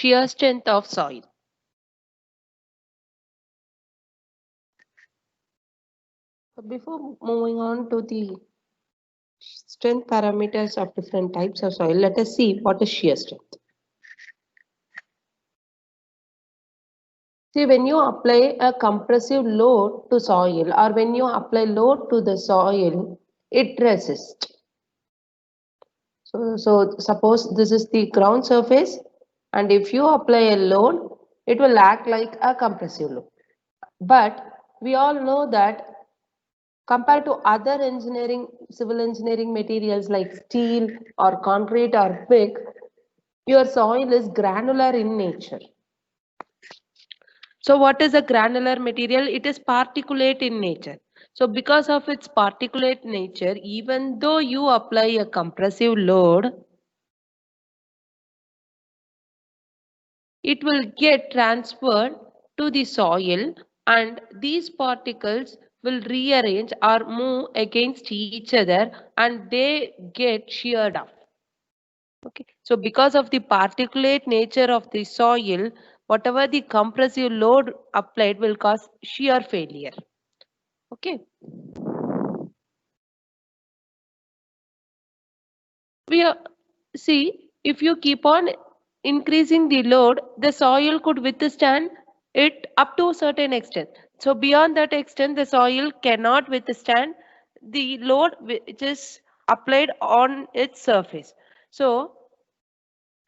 shear strength of soil. Before moving on to the strength parameters of different types of soil, let us see what is shear strength. See, when you apply a compressive load to soil or when you apply load to the soil, it resists. So suppose this is the ground surface, and if you apply a load, it will act like a compressive load. But we all know that compared to other engineering, civil engineering materials like steel or concrete or brick, your soil is granular in nature. So what is a granular material? It is particulate in nature. So because of its particulate nature, even though you apply a compressive load, it will get transferred to the soil and these particles will rearrange or move against each other and they get sheared off. Okay. So because of the particulate nature of the soil, whatever the compressive load applied will cause shear failure. Okay. See, if you keep on increasing the load, the soil could withstand it up to a certain extent. So beyond that extent, the soil cannot withstand the load which is applied on its surface. So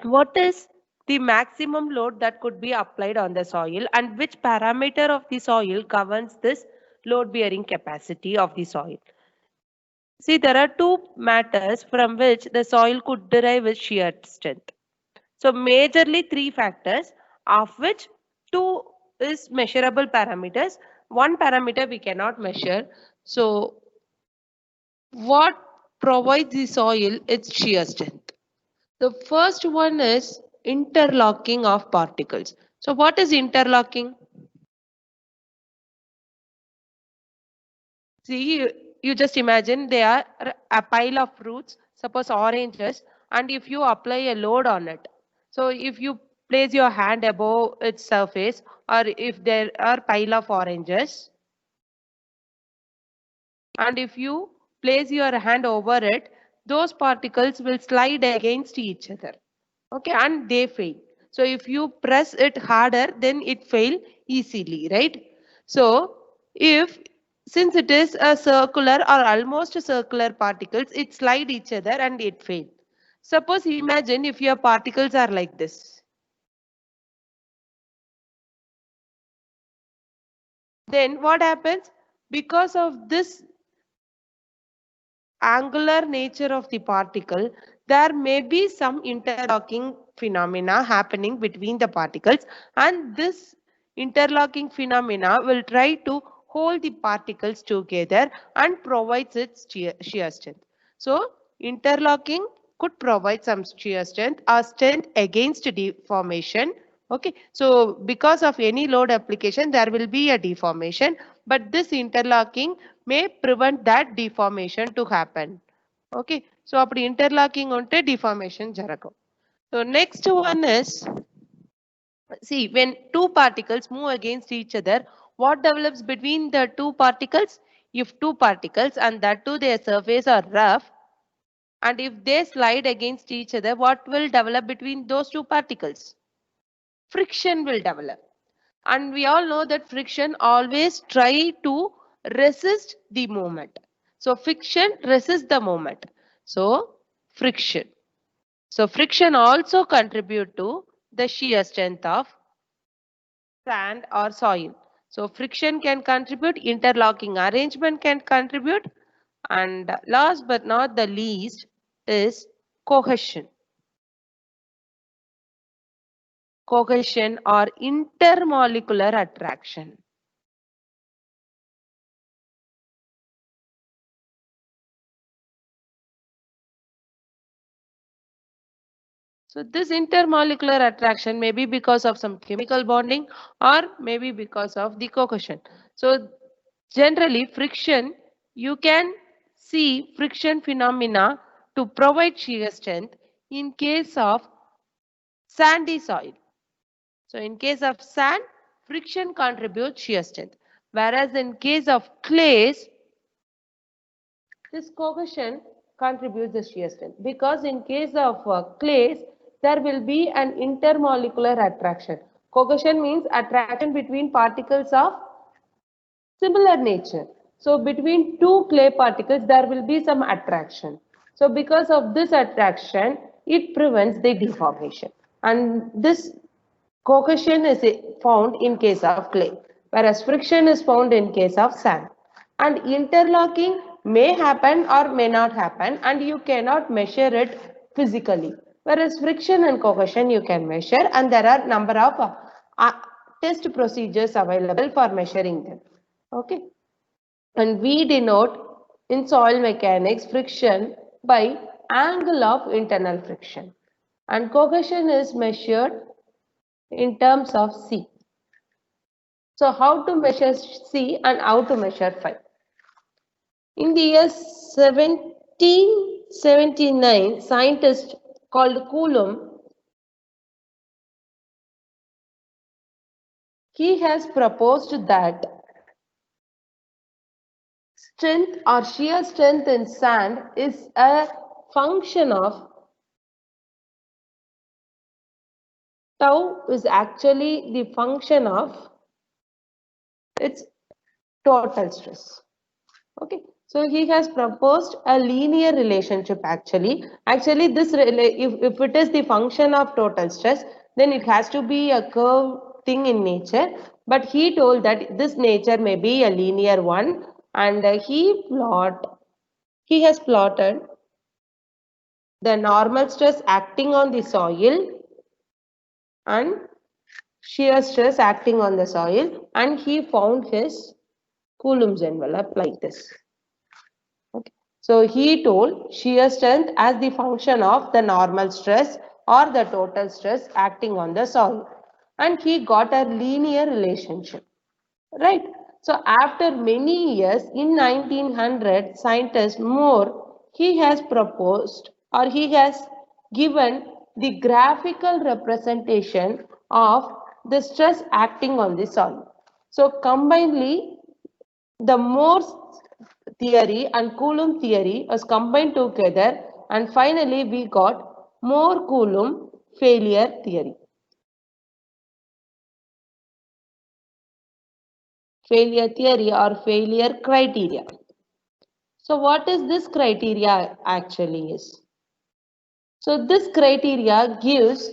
what is the maximum load that could be applied on the soil and which parameter of the soil governs this load bearing capacity of the soil? See, there are two matters from which the soil could derive its shear strength. So majorly three factors, of which two is measurable parameters. One parameter we cannot measure. So what provides the soil its shear strength? The first one is interlocking of particles. So what is interlocking? See, you just imagine they are a pile of fruits, suppose oranges, and if you apply a load on it. So if you place your hand above its surface, or if there are pile of oranges, and if you place your hand over it, those particles will slide against each other. Okay, and they fail. So if you press it harder, then it fail easily, right? So if since it is a circular or almost circular particles, it slide each other and it fail. Suppose imagine if your particles are like this. Then what happens? Because of this angular nature of the particle, there may be some interlocking phenomena happening between the particles, and this interlocking phenomena will try to hold the particles together and provides its shear strength. So interlocking could provide some shear strength or strength against deformation. Okay, so because of any load application, there will be a deformation, but this interlocking may prevent that deformation to happen. Okay, so apdi interlocking unte deformation jaragum. So next one is, see, when two particles move against each other, what develops between the two particles? If two particles and that too their surface are rough, and if they slide against each other, what will develop between those two particles? Friction will develop. And we all know that friction always try to resist the movement. So friction resists the movement. So friction. So friction also contribute to the shear strength of sand or soil. So friction can contribute, interlocking arrangement can contribute, and last but not the least is cohesion. Cohesion or intermolecular attraction. So this intermolecular attraction may be because of some chemical bonding or maybe because of the cohesion. So generally friction, you can see friction phenomena to provide shear strength in case of sandy soil. So in case of sand, friction contributes shear strength. Whereas in case of clays, this cohesion contributes the shear strength. Because in case of clays, there will be an intermolecular attraction. Cohesion means attraction between particles of similar nature. So between two clay particles, there will be some attraction. So because of this attraction, it prevents the deformation. And this cohesion is found in case of clay, whereas friction is found in case of sand. And interlocking may happen or may not happen, and you cannot measure it physically. Whereas friction and cohesion you can measure, and there are number of test procedures available for measuring them. Okay. And we denote in soil mechanics friction by angle of internal friction. And cohesion is measured in terms of C. So how to measure C and how to measure phi? In the year 1779, scientist called Coulomb, he has proposed that strength or shear strength in sand is a function of tau is actually the function of its total stress. Okay, so he has proposed a linear relationship actually. Actually, this if it is the function of total stress, then it has to be a curve thing in nature. But he told that this nature may be a linear one, and he has plotted the normal stress acting on the soil and shear stress acting on the soil, and he found his Coulomb's envelope like this. Okay. So he told shear strength as the function of the normal stress or the total stress acting on the soil, and he got a linear relationship, right? So after many years, in 1900, scientist Moore, he has proposed or he has given the graphical representation of the stress acting on the soil. So combinedly, the Moore's theory and Coulomb theory was combined together, and finally we got Moore-Coulomb failure theory. Failure theory or failure criteria. So what is this criteria actually is? So this criteria gives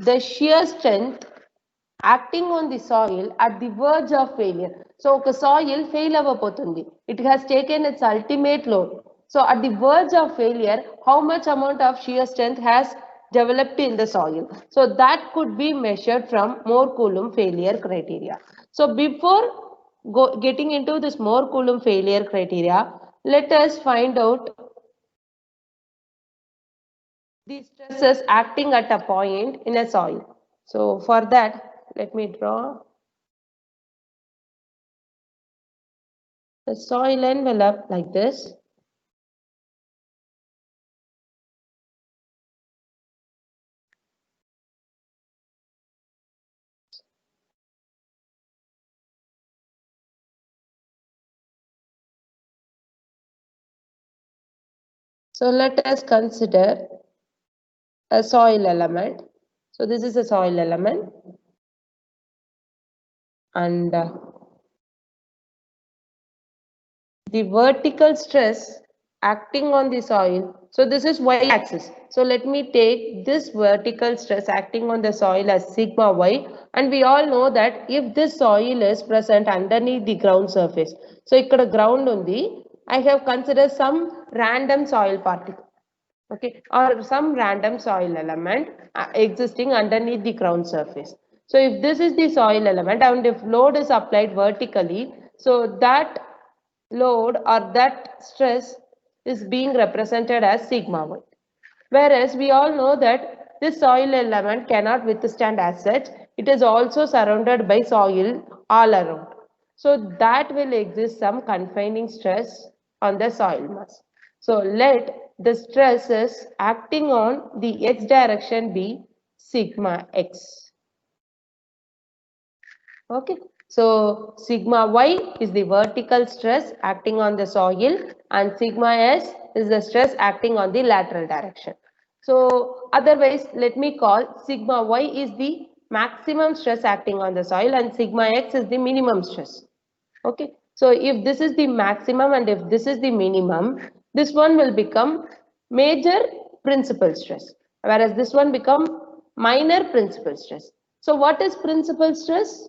the shear strength acting on the soil at the verge of failure. So ఒక soil fail అవ్వబోతుంది. It has taken its ultimate load. So at the verge of failure, how much amount of shear strength has developed in the soil? So that could be measured from Moore-Coulomb failure criteria. So before getting into this Moore-Coulomb failure criteria, let us find out the stresses acting at a point in a soil. So for that, let me draw the soil envelope like this. So let us consider a soil element. So this is a soil element, and the vertical stress acting on the soil. So this is y-axis. So let me take this vertical stress acting on the soil as sigma y, and we all know that if this soil is present underneath the ground surface, so ikkada ground undi, I have considered some random soil particle. Okay, or some random soil element existing underneath the ground surface. So if this is the soil element and if load is applied vertically, so that load or that stress is being represented as sigma y. Whereas we all know that this soil element cannot withstand as such, it is also surrounded by soil all around. So that will exist some confining stress on the soil mass. So let the stresses acting on the x direction be sigma x. Okay, so sigma y is the vertical stress acting on the soil and sigma s is the stress acting on the lateral direction. So otherwise, let me call sigma y is the maximum stress acting on the soil and sigma x is the minimum stress. Okay, so if this is the maximum and if this is the minimum, this one will become major principal stress, whereas this one become minor principal stress. So what is principal stress?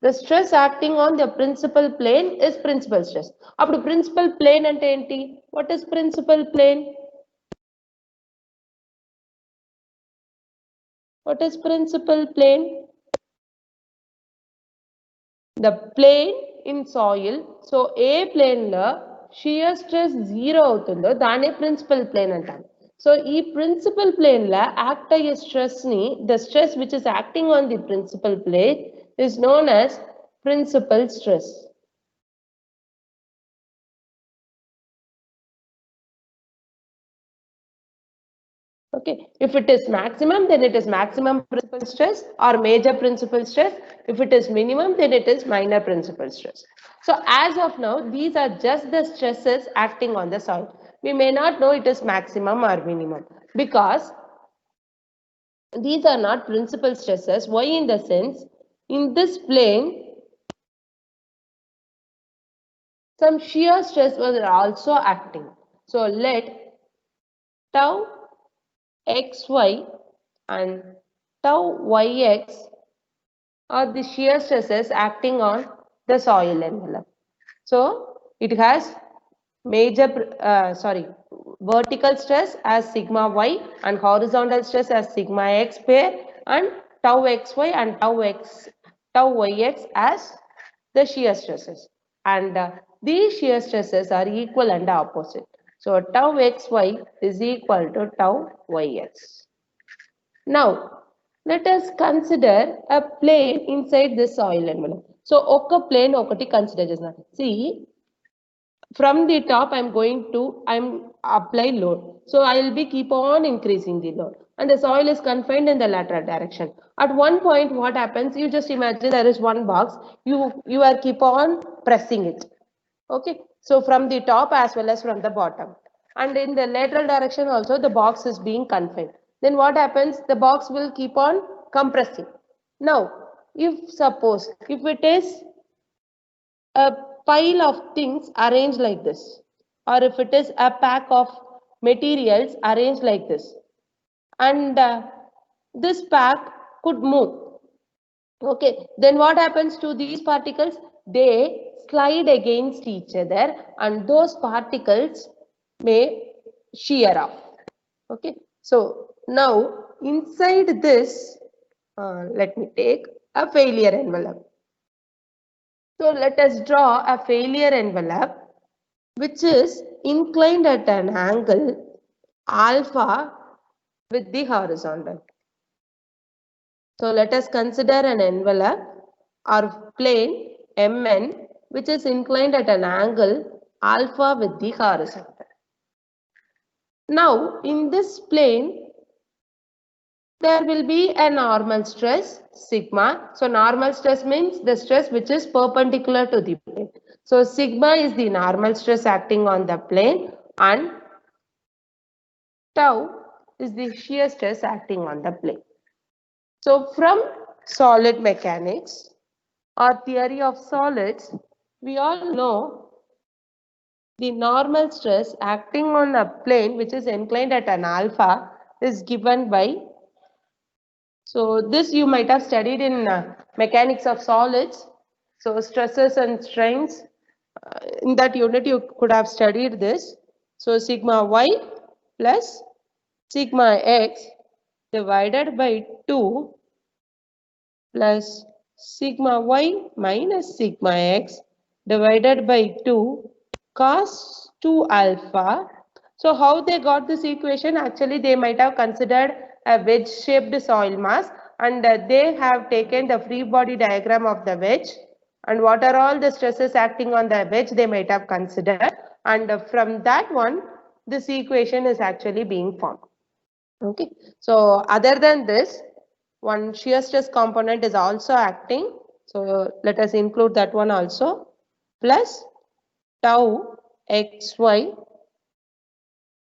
The stress acting on the principal plane is principal stress. Appudu principal plane ante enti? What is principal plane? What is principal plane? The plane in soil. So A plane la shear stress 0 avutundo dane principal plane antam. So ee principal plane la act aye stress ni, the stress which is acting on the principal plane is known as principal stress. Okay, if it is maximum, then it is maximum principal stress or major principal stress. If it is minimum, then it is minor principal stress. So as of now, these are just the stresses acting on the soil. We may not know it is maximum or minimum because these are not principal stresses. Why? In the sense, in this plane, some shear stress was also acting. So let tau xy and tau yx are the shear stresses acting on the soil envelope. So it has vertical stress as sigma y and horizontal stress as sigma x pair and tau xy and tau yx as the shear stresses. And these shear stresses are equal and opposite. So tau xy is equal to tau yx. Now, let us consider a plane inside this soil envelope. So, oka plane okati consider chesna. See, from the top I'm apply load. So, I will be keep on increasing the load and the soil is confined in the lateral direction. At one point, what happens? You just imagine there is one box. You are keep on pressing it. Okay. So, from the top as well as from the bottom. And in the lateral direction also the box is being confined. Then what happens? The box will keep on compressing. Now, if suppose if it is a pile of things arranged like this, or if it is a pack of materials arranged like this, and this pack could move. Okay, then what happens to these particles? They slide against each other and those particles may shear off. Okay, so now inside this, let me take a failure envelope. So let us draw a failure envelope which is inclined at an angle alpha with the horizontal. So let us consider an envelope or plane MN which is inclined at an angle alpha with the horizontal. Now in this plane there will be a normal stress sigma. So normal stress means the stress which is perpendicular to the plane. So sigma is the normal stress acting on the plane and tau is the shear stress acting on the plane. So from solid mechanics or theory of solids, we all know the normal stress acting on a plane which is inclined at an alpha is given by, so this you might have studied in mechanics of solids. So stresses and strains, in that unit you could have studied this. So sigma y plus sigma x divided by 2 plus sigma y minus sigma x divided by 2 cos 2 alpha. So how they got this equation? Actually, they might have considered a wedge-shaped soil mass and they have taken the free body diagram of the wedge and what are all the stresses acting on the wedge they might have considered, and from that one this equation is actually being formed. Okay, so other than this, one shear stress component is also acting. So let us include that one also, plus tau xy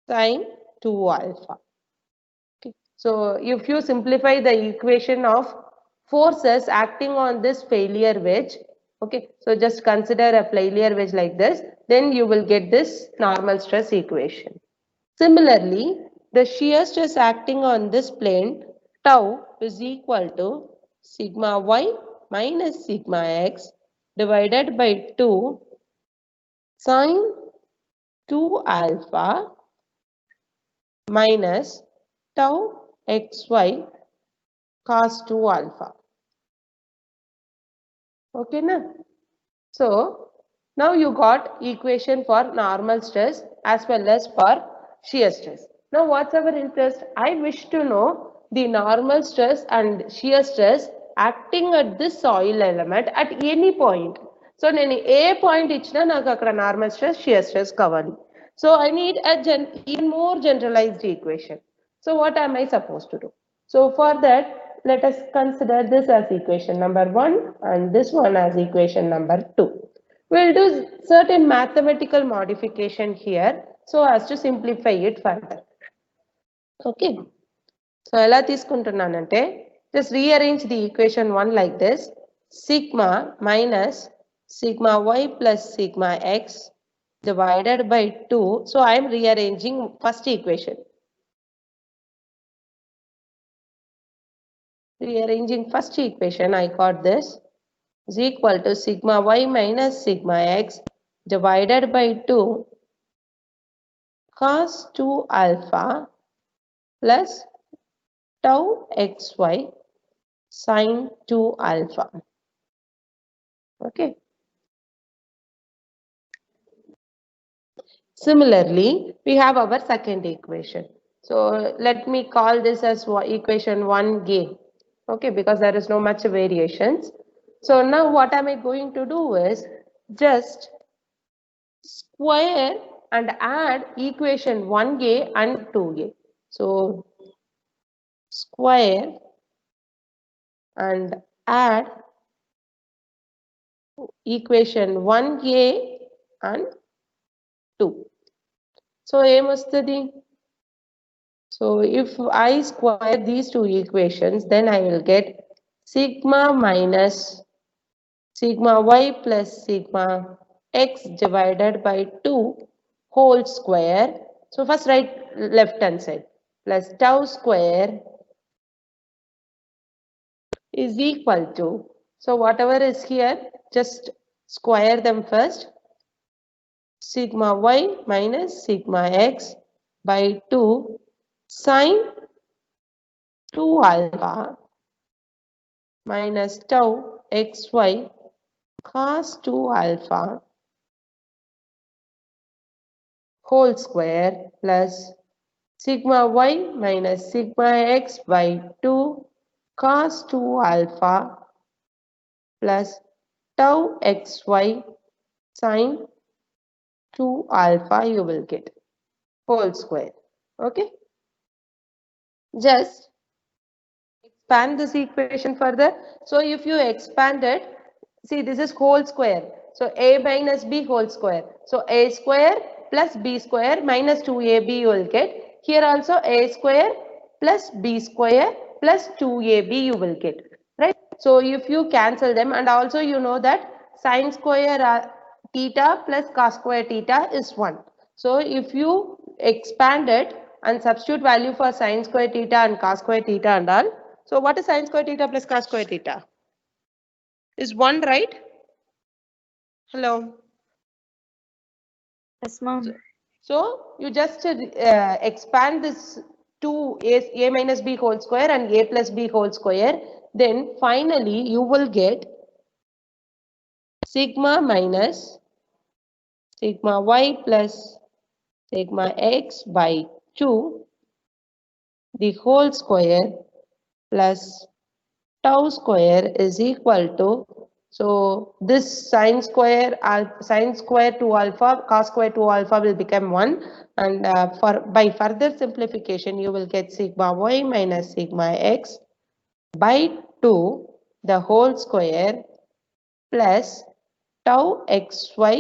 sine 2 alpha. Okay. So if you simplify the equation of forces acting on this failure wedge, okay, so just consider a failure wedge like this, then you will get this normal stress equation. Similarly, the shear stress acting on this plane tau is equal to sigma y minus sigma x divided by 2 sine 2 alpha minus tau xy cos 2 alpha. Okay, na? So now you got equation for normal stress as well as for shear stress. Now what's our interest? I wish to know the normal stress and shear stress acting at this soil element at any point. So నేను ఏ point ఇచ్చినా నాకు అక్కడ normal stress shear stress కావాలి. So I need a even more generalized equation. So what am I supposed to do? So for that, let us consider this as equation number 1 and this one as equation number 2. We'll do certain mathematical modification here so as to simplify it further. Okay. So ఎలా తీసుకుంటున్నానంటే just rearrange the equation 1 like this. Sigma minus sigma y plus sigma x divided by 2. So I am rearranging first equation. Rearranging first equation, I got this is equal to sigma y minus sigma x divided by 2 cos 2 alpha plus tau xy sine 2 alpha. Okay. Similarly, we have our second equation. So let me call this as equation 1a. Okay, because there is no much variations. So now what am I going to do is just square and add equation 1a and 2a. So square and add equation 1a and 2. So ఏమొస్తది? So if I square these two equations, then I will get sigma minus sigma y plus sigma x divided by 2 whole square. So first write left hand side plus tau square is equal to, so whatever is here, just square them first. Sigma y minus sigma x by 2 sine 2 alpha minus tau xy cos 2 alpha whole square plus sigma y minus sigma x by 2 cos 2 alpha plus tau xy sine 2 alpha you will get whole square. Okay. Just expand this equation further. So if you expand it, see this is whole square. So a minus b whole square. So a square plus b square minus 2ab you will get. Here also a square plus b square plus 2ab you will get. Right? So if you cancel them, and also you know that sine square theta plus cos square theta is 1. So if you expand it and substitute value for sine square theta and cos square theta and all. So what is sine square theta plus cos square theta? Is 1, right? Hello. Yes, ma'am. So you just expand this to a minus b whole square and a plus b whole square. Then finally you will get sigma minus sigma y plus sigma x by 2 the whole square plus tau square is equal to, so this sine square 2 alpha cos square 2 alpha will become 1, and by further simplification you will get sigma y minus sigma x by 2 the whole square plus tau xy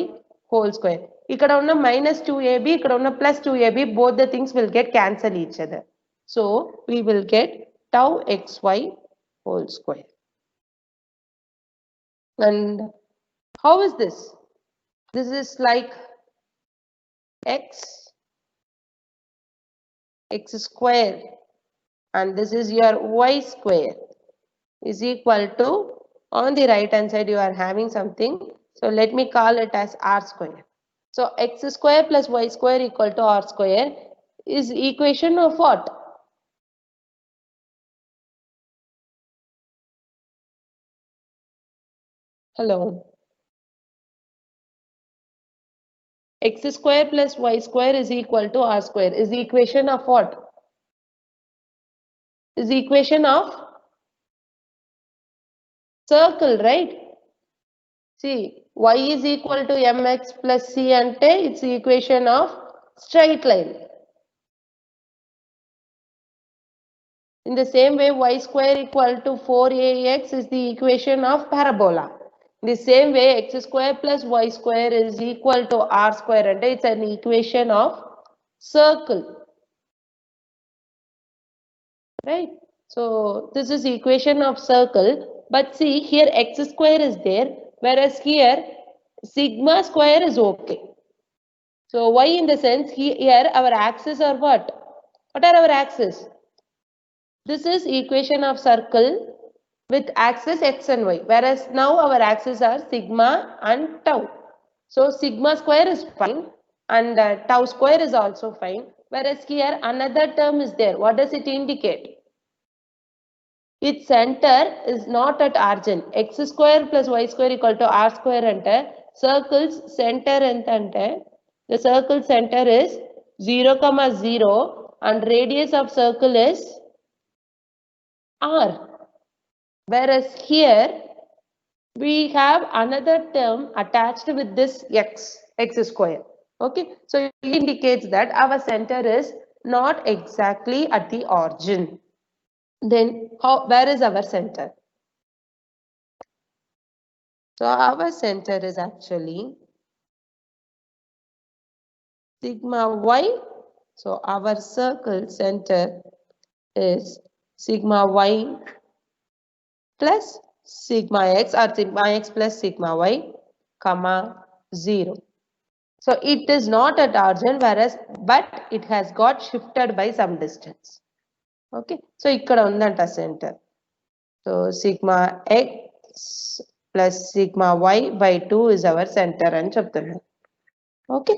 whole square. ఇక్కడ ఉన్న minus 2ab, ఇక్కడ ఉన్న plus 2ab, both the things will get cancel each other. So we will get tau xy whole square. And how is this? This is like x square, and this is your y square is equal to, on the right hand side you are having something, so let me call it as r square. So x square plus y square equal to r square is equation of what? Hello. X square plus y square is equal to r square is the equation of what? Is the equation of circle, right? See, y is equal to mx plus c ante it's the equation of straight line. In the same way, y square equal to 4ax is the equation of parabola. In the same way, x square plus y square is equal to r square, and it's an equation of circle. Right? So this is equation of circle, but see here x square is there, whereas here sigma square is okay. So why in the sense here our axes are what? What are our axes? This is equation of circle with axis x and y, whereas now our axes are sigma and tau. So sigma square is fine and tau square is also fine, whereas here another term is there. What does it indicate? Its center is not at origin. X square plus y square equal to r square ante circle's center ante. The circle center is 0, 0 and radius of circle is r. Whereas here we have another term attached with this x square. Okay, so it indicates that our center is not exactly at the origin. Then where is our center? So our center is actually sigma y. So our circle center is sigma y plus sigma x, or sigma x plus sigma y, comma 0. So it is not at origin, whereas but it has got shifted by some distance. Okay, so ikkada undanta center. So sigma x plus sigma y by 2 is our center and cheptunnaru. Okay,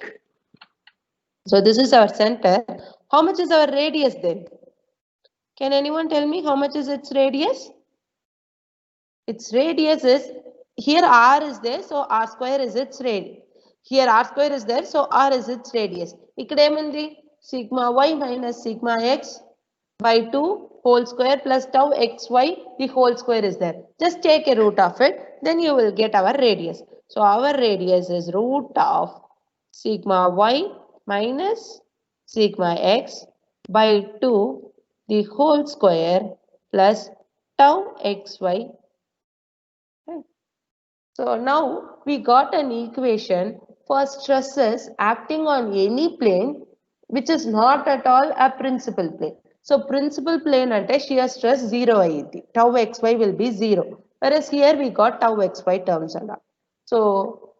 so this is our center. How much is our radius then? Can anyone tell me how much is its radius? Its radius is, here r is there, so r square is its radius. Here r square is there, so r is its radius. Ikkada emundi? Sigma y minus sigma x by 2 whole square plus tau xy, the whole square is there. Just take a root of it, then you will get our radius. So our radius is root of sigma y minus sigma x by 2 the whole square plus tau xy. So now we got an equation for stresses acting on any plane which is not at all a principal plane. So principal plane ante shear stress 0 ayindi. Tau xy will be 0. Whereas here we got tau xy terms and all. So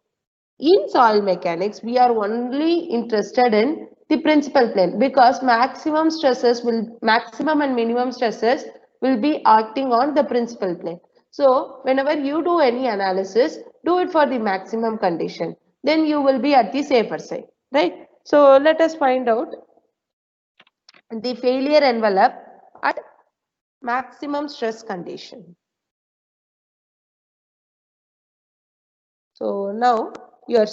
in soil mechanics, we are only interested in the principal plane because maximum and minimum stresses will be acting on the principal plane. So whenever you do any analysis, do it for the maximum condition. Then you will be at the safer side, right? So let us find out the failure envelope at maximum stress condition. So now your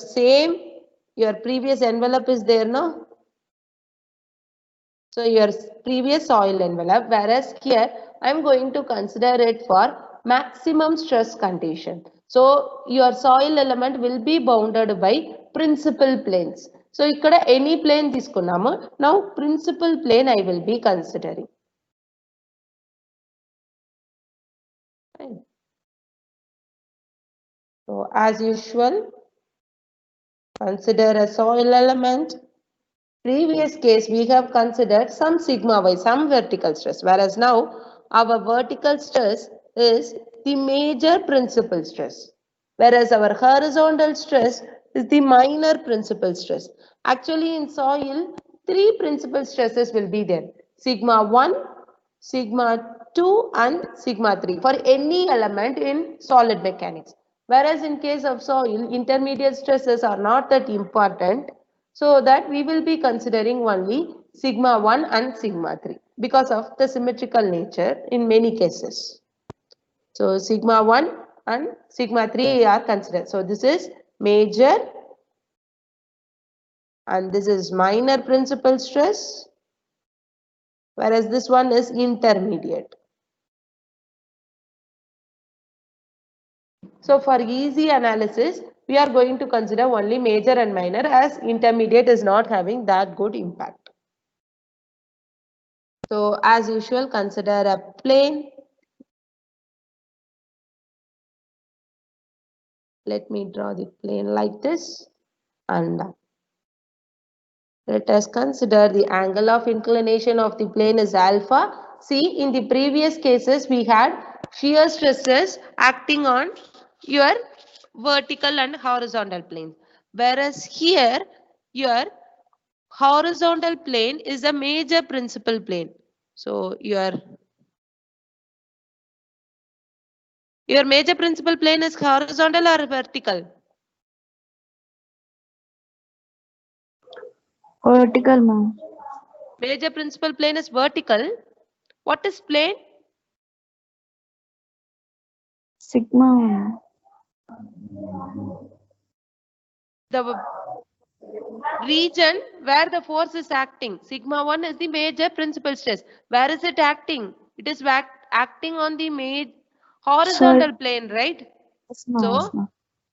previous envelope is there now. So your previous soil envelope, whereas here I am going to consider it for maximum stress condition. So your soil element will be bounded by principal planes. So ikkada any plane తీసుకున్నాము. Now principal plane I will be considering. So as usual, consider a soil element. Previous case, we have considered some sigma y, some vertical stress, whereas now our vertical stress is the major principal stress, whereas our horizontal stress is the minor principal stress. Actually, in soil, three principal stresses will be there: sigma 1, sigma 2, and sigma 3 for any element in solid mechanics. Whereas in case of soil, intermediate stresses are not that important, so that we will be considering only sigma 1 and sigma 3 because of the symmetrical nature in many cases. So sigma 1 and sigma 3 are considered. So this is major and this is minor principal stress, whereas this one is intermediate. So for easy analysis, we are going to consider only major and minor, as intermediate is not having that good impact. So as usual, consider a plane. Let me draw the plane like this, and let us consider the angle of inclination of the plane is alpha. See, in the previous cases we had shear stresses acting on your vertical and horizontal planes, whereas here your horizontal plane is a major principal plane. So your major principal plane is horizontal or vertical? Vertical, ma'am. Major principal plane is vertical. What is plane? Sigma, ma'am. The region where the force is acting. Sigma 1 is the major principal stress. Where is it acting? It is acting on the So horizontal plane, right? yes, ma'am. So Yes, ma'am.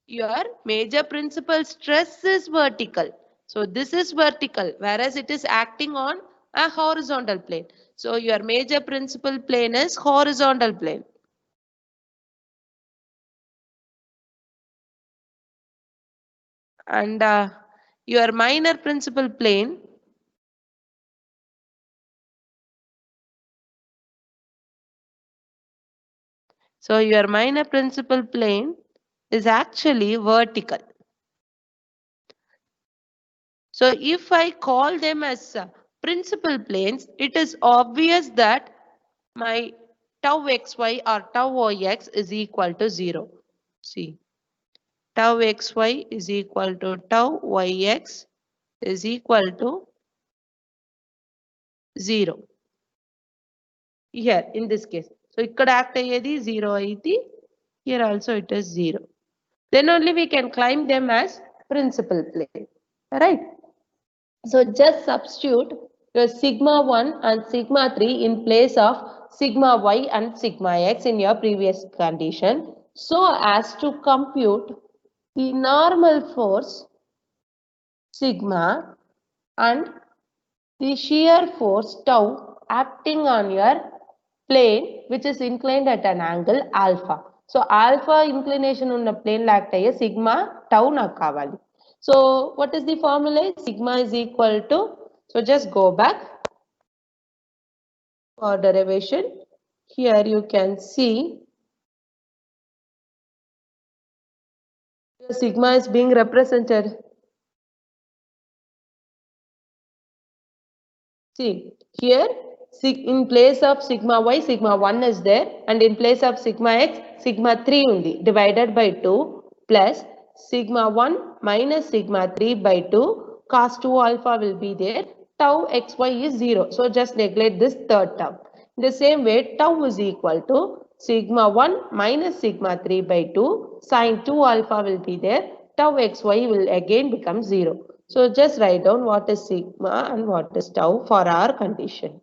your major principal stress is vertical. So this is vertical, whereas it is acting on a horizontal plane. So your major principal plane is horizontal plane. And your minor principal plane so your minor principal plane is actually vertical. So if I call them as principal planes, it is obvious that my tau xy or tau yx is equal to 0. See, tau xy is equal to tau yx is equal to 0. Here in this case. So ikkada act ayyedi 0 aidi. Here also it is 0. Then only we can claim them as principal plane. Right? So just substitute your sigma 1 and sigma 3 in place of sigma y and sigma x in your previous condition, so as to compute the normal force sigma and the shear force tau acting on your plane which is inclined at an angle alpha. So alpha inclination ఉన్న plane la act అయ్యే sigma tau నాకు కావాలి. So what is the formula? Sigma is equal to, so just go back for derivation. Here you can see sigma is being represented. See, here in place of sigma y, sigma 1 is there, and in place of sigma x, sigma 3 undi, divided by 2 plus sigma 1 minus sigma 3 by 2, cos 2 alpha will be there, tau xy is 0. So just neglect this third term. In the same way, tau is equal to sigma 1 minus sigma 3 by 2, sin 2 alpha will be there, tau xy will again become 0. So just write down what is sigma and what is tau for our condition.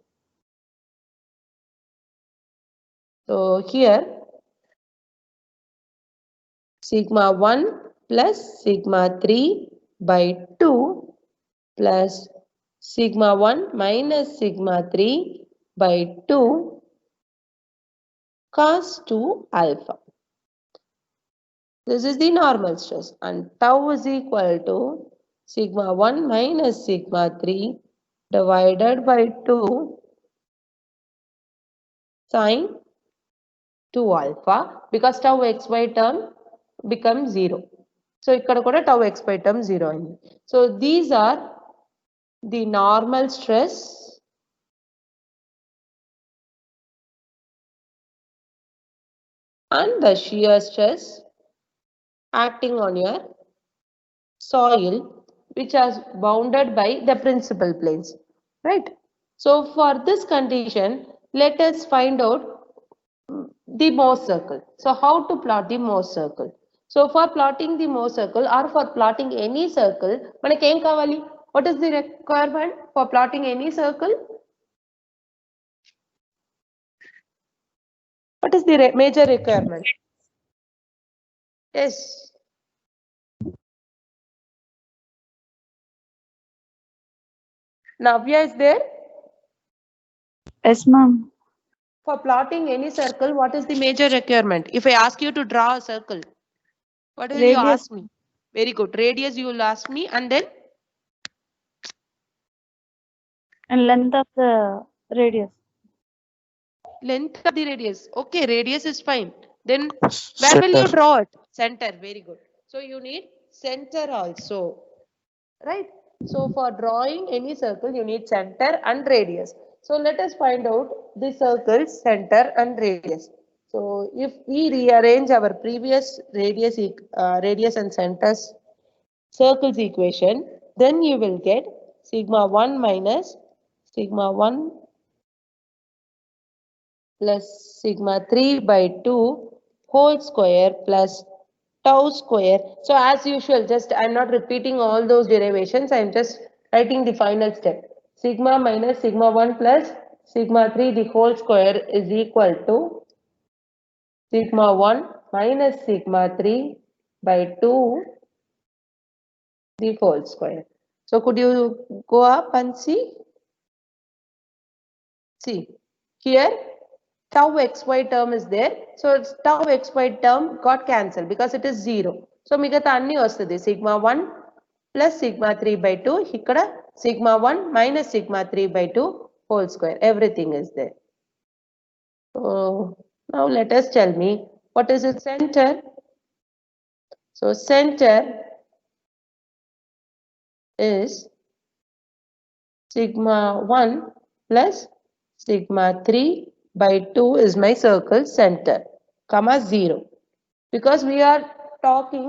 So here sigma 1 plus sigma 3 by 2 plus sigma 1 minus sigma 3 by 2 cos 2 alpha. This is the normal stress, and tau is equal to sigma 1 minus sigma 3 divided by 2 sine 2 alpha, because tau xy term becomes 0. So ikkada kuda tau xy term 0 ayindi. So these are the normal stress and the shear stress acting on your soil, which are bounded by the principal planes, right? So for this condition, let us find out the Morse circle. So how to plot the Morse circle? So for plotting the Morse circle or for plotting any circle, మనకి ఏం కావాలి? What is the requirement for plotting any circle? What is the major requirement? Yes. Navya is there? Yes, ma'am. For plotting any circle, what is the major requirement? If I ask you to draw a circle, what will you Radius ask me? Very good. Radius you will ask me, and then and length of the radius. length of the radius. Okay, radius is fine. Then where will you draw it? Center. Very good. So you need center also, right? So for drawing any circle, you need center and radius. So let us find out the circles, center and radius. So if we rearrange our previous radius and centers circles equation, then you will get sigma 1 minus sigma 1 plus sigma 3 by 2 whole square plus tau square. So as usual, just I'm not repeating all those derivations. I'm just writing the final step. Sigma minus sigma 1 plus sigma 3 the whole square is equal to sigma 1 minus sigma 3 by 2 the whole square. So could you go up and see? See, here tau xy term is there. So it's tau xy term got cancelled because it is 0. So మిగతా అన్ని వస్తుంది sigma 1 plus sigma 3 by 2 ఇక్కడ sigma 1 minus sigma 3 by 2 whole square. Everything is there. So now let us tell me what is its center. So center is sigma 1 plus sigma 3 by 2 is my circle center, comma 0. Because we are talking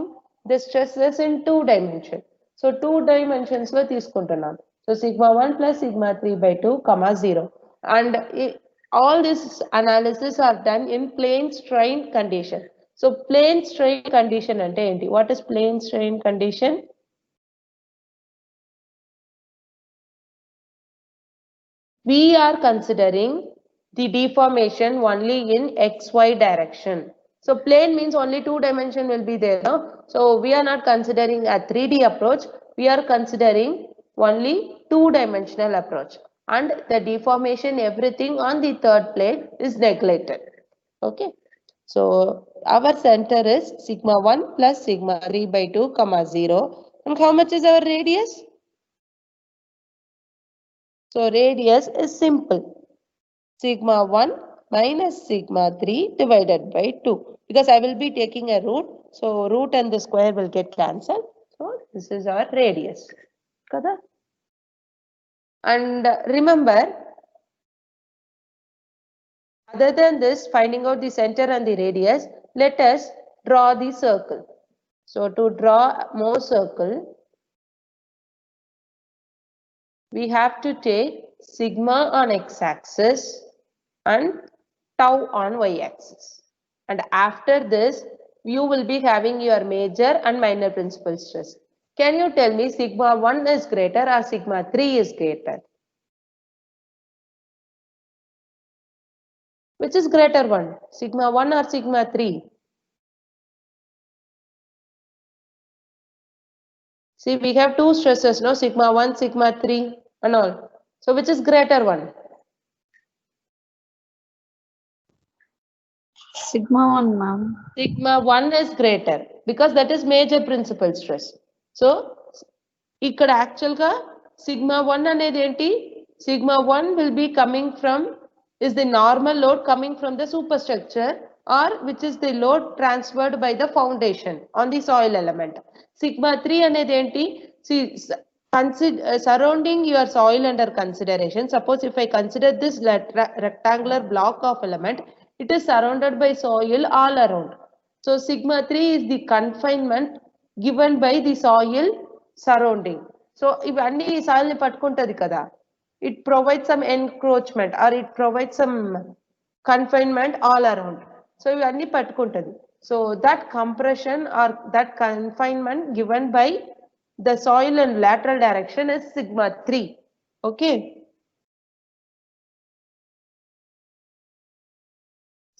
the stresses in 2 dimensions. So 2 dimensions lo తీసుకుంటున్నాం. So sigma 1 plus sigma 3 by 2, comma 0. And all this analysis are done in plane strain condition. So plane strain condition ante enti? What is plane strain condition? We are considering the deformation only in xy direction. So plane means only 2 dimension will be there, no? So we are not considering a 3D approach. We are considering only 2-dimensional approach, and the deformation everything on the third plane is neglected. Okay. So our center is sigma 1 plus sigma 3 by 2, comma 0. And how much is our radius? So radius is simple. Sigma 1 minus sigma 3 divided by 2. Because I will be taking a root. So root and the square will get cancelled. So this is our radius. Kada? And remember, other than this, finding out the center and the radius, let us draw the circle. So to draw Morse circle, we have to take sigma on x-axis and tau on y-axis. And after this, you will be having your major and minor principal stress. Can you tell me sigma 1 is greater or sigma 3 is greater? Which is greater one? Sigma 1 or sigma 3? See, we have two stresses, no? Sigma 1, sigma 3 and all. So which is greater one? Sigma 1, ma'am. Sigma 1 is greater because that is major principal stress. So ఇక్కడ actual గా sigma 1 అనేది ఏంటి? Sigma 1 will be coming from is the normal load coming from the superstructure or which is the load transferred by the foundation on the soil element. Sigma 3 అనేది ఏంటి? See, surrounding your soil under consideration. Suppose if I consider this rectangular block of element, it is surrounded by soil all around. So sigma 3 is the confinement given by the soil surrounding. So ఇవన్నీ soil ని పట్టుకుంటది కదా, it provides some encroachment or it provides some confinement all around. So ఇవన్నీ పట్టుకుంటది. So that compression or that confinement given by the soil in lateral direction is sigma 3. Okay.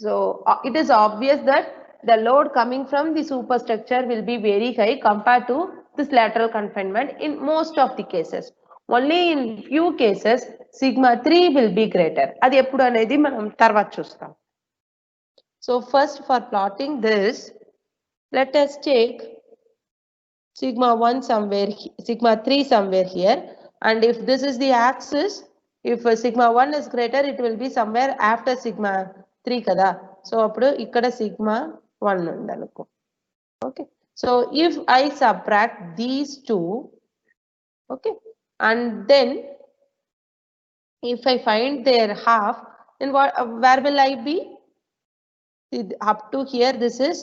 So it is obvious that the load coming from the superstructure will be very high compared to this lateral confinement in most of the cases. Only in few cases sigma 3 will be greater. Adi eppudu anedi manam tarvata chustam. So first, for plotting this, let us take sigma 1 somewhere, sigma 3 somewhere here, and if this is the axis, if sigma 1 is greater, it will be somewhere after sigma 3 kada. So appudu ikkada sigma 1 undanuko. Okay, so if I subtract these two, okay, and then if I find their half, then what, where will I be? Up to here this is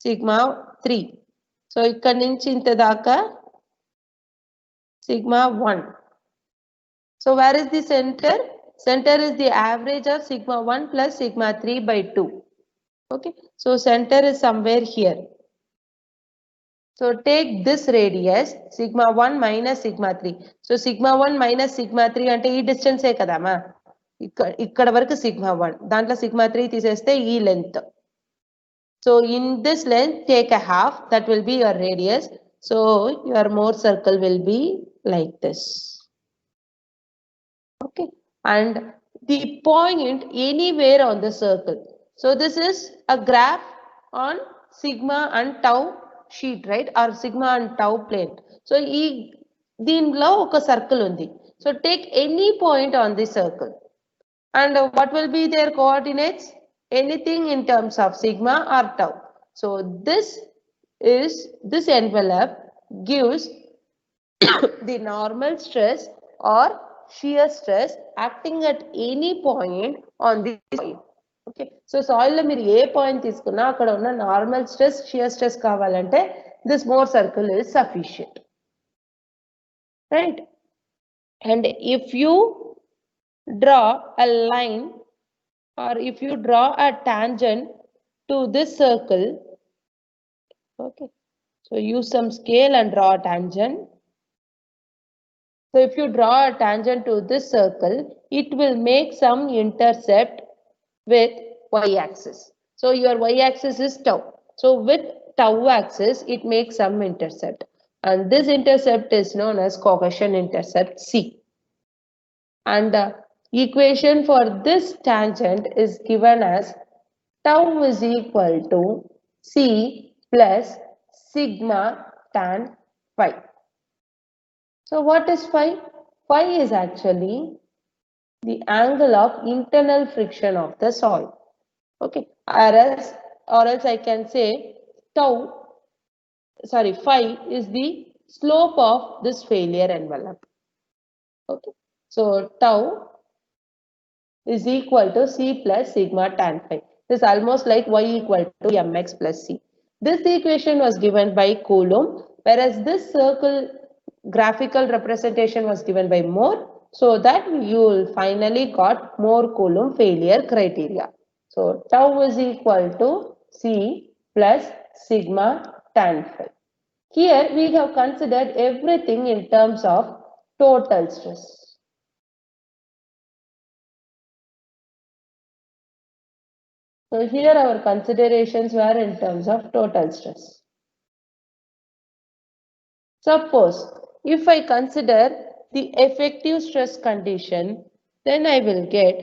sigma 3. So ikkada nunchi inta daaka sigma 1. So where is the center? Center is the average of sigma 1 plus sigma 3 by 2. Okay, so center is somewhere here. So take this radius sigma 1 minus sigma 3. So sigma 1 minus sigma 3 ante ee distance e kada ma, ikkada varaku sigma 1, dantlo sigma 3 తీసేస్తే ee length. So in this length take a half, that will be your radius. So your Mohr circle will be like this. Okay, and the point anywhere on the circle. So this is a graph on sigma and tau sheet, right, or sigma and tau plane. So దీనిలో ఒక circle ఉంది. So take any point on the circle and what will be their coordinates? Anything in terms of sigma or tau. So this envelope gives the normal stress or shear stress acting at any point on the soil. Okay, so soil lo meer A point తీసుకున్నా అక్కడ ఉన్న normal stress shear stress కావాలంటే this Mohr circle is sufficient, right? And if you draw a line or if you draw a tangent to this circle, okay, so use some scale and draw a tangent. So if you draw a tangent to this circle, it will make some intercept with y-axis. So your y-axis is tau. So with tau axis, it makes some intercept, and this intercept is known as cohesion intercept C. And the equation for this tangent is given as tau is equal to C plus sigma tan phi. So what is phi? Phi is actually the angle of internal friction of the soil. Okay, or else I can say phi is the slope of this failure envelope. Okay, so tau is equal to C plus sigma tan phi. This is almost like y equal to mx plus c. This equation was given by Coulomb, whereas this circle graphical representation was given by Mohr, so that you will finally got Mohr-Coulomb failure criteria. So tau is equal to C plus sigma tan phi. Here we have considered everything in terms of total stress. So here our considerations were in terms of total stress. Suppose if I consider the effective stress condition, then I will get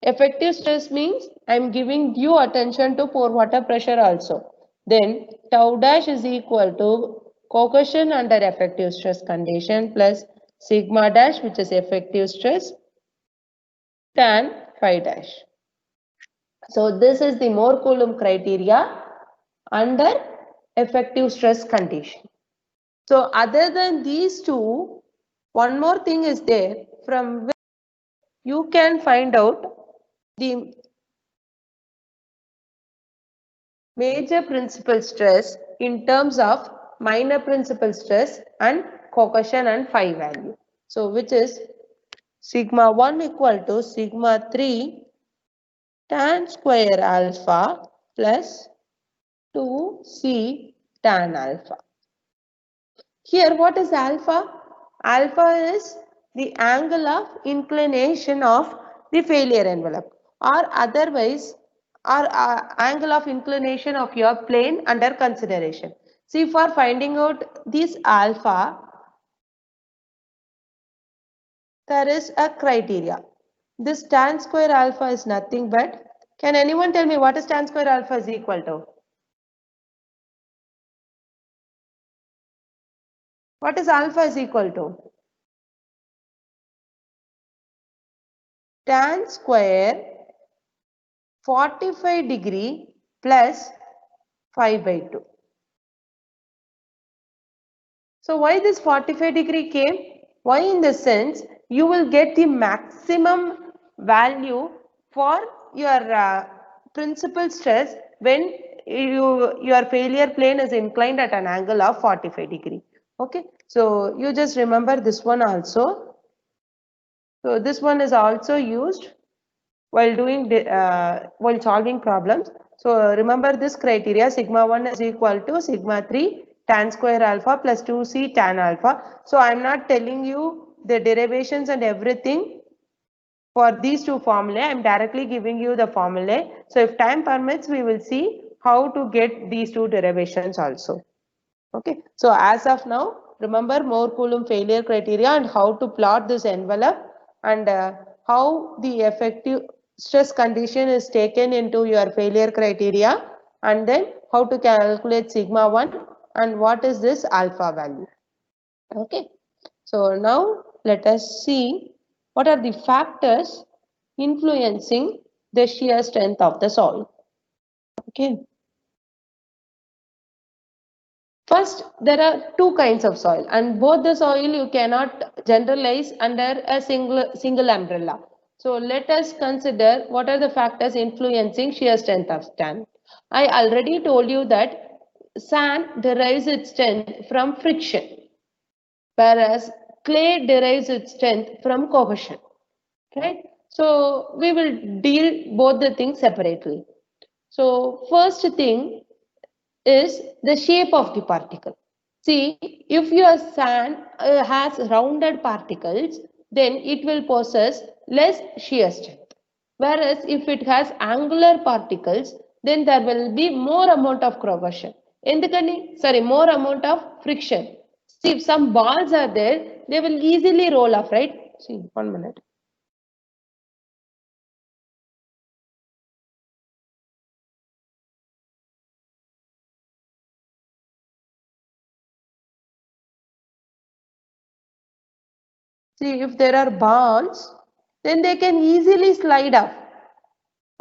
Effective stress means I'm giving due attention to pore water pressure also. Then tau dash is equal to cohesion under effective stress condition plus sigma dash, which is effective stress, tan phi dash. So this is the Mohr Coulomb criteria under effective stress condition. So other than these two, one more thing is there from which you can find out the major principal stress in terms of minor principal stress and cohesion and phi value. So which is sigma 1 equal to sigma 3 tan square alpha plus 2c tan alpha. Here what is alpha? Alpha is the angle of inclination of the failure envelope, or otherwise or angle of inclination of your plane under consideration. See, for finding out this alpha, there is a criteria. This tan square alpha is nothing but, can anyone tell me what is tan square alpha is equal to? What is alpha is equal to? Tan square 45 degree plus 5 by 2. So why this 45 degree came? Why in the sense you will get the maximum value for your principal stress when your failure plane is inclined at an angle of 45 degree. Okay, so you just remember this one also. So this one is also used while doing while solving problems. So remember this criteria: sigma 1 is equal to sigma 3 tan square alpha plus 2c tan alpha. So I'm not telling you the derivations and everything for these two formulae. I'm directly giving you the formulae. So if time permits, we will see how to get these two derivations also. Okay, so as of now, remember Mohr Coulomb failure criteria and how to plot this envelope, and how the effective stress condition is taken into your failure criteria, and then how to calculate sigma 1 and what is this alpha value. Okay, so now let us see what are the factors influencing the shear strength of the soil. Okay. First, there are two kinds of soil, and both the soil you cannot generalize under a single umbrella. So let us consider what are the factors influencing shear strength of sand. I already told you that sand derives its strength from friction, whereas clay derives its strength from cohesion. Right? So we will deal both the things separately. So first thing is the shape of the particle. See, if your sand has rounded particles, then it will possess less shear strength. Whereas if it has angular particles, then there will be more amount of cohesion. More amount of friction. See, if some balls are there, they will easily roll off, right? See, 1 minute. See, if there are balls, then they can easily slide off.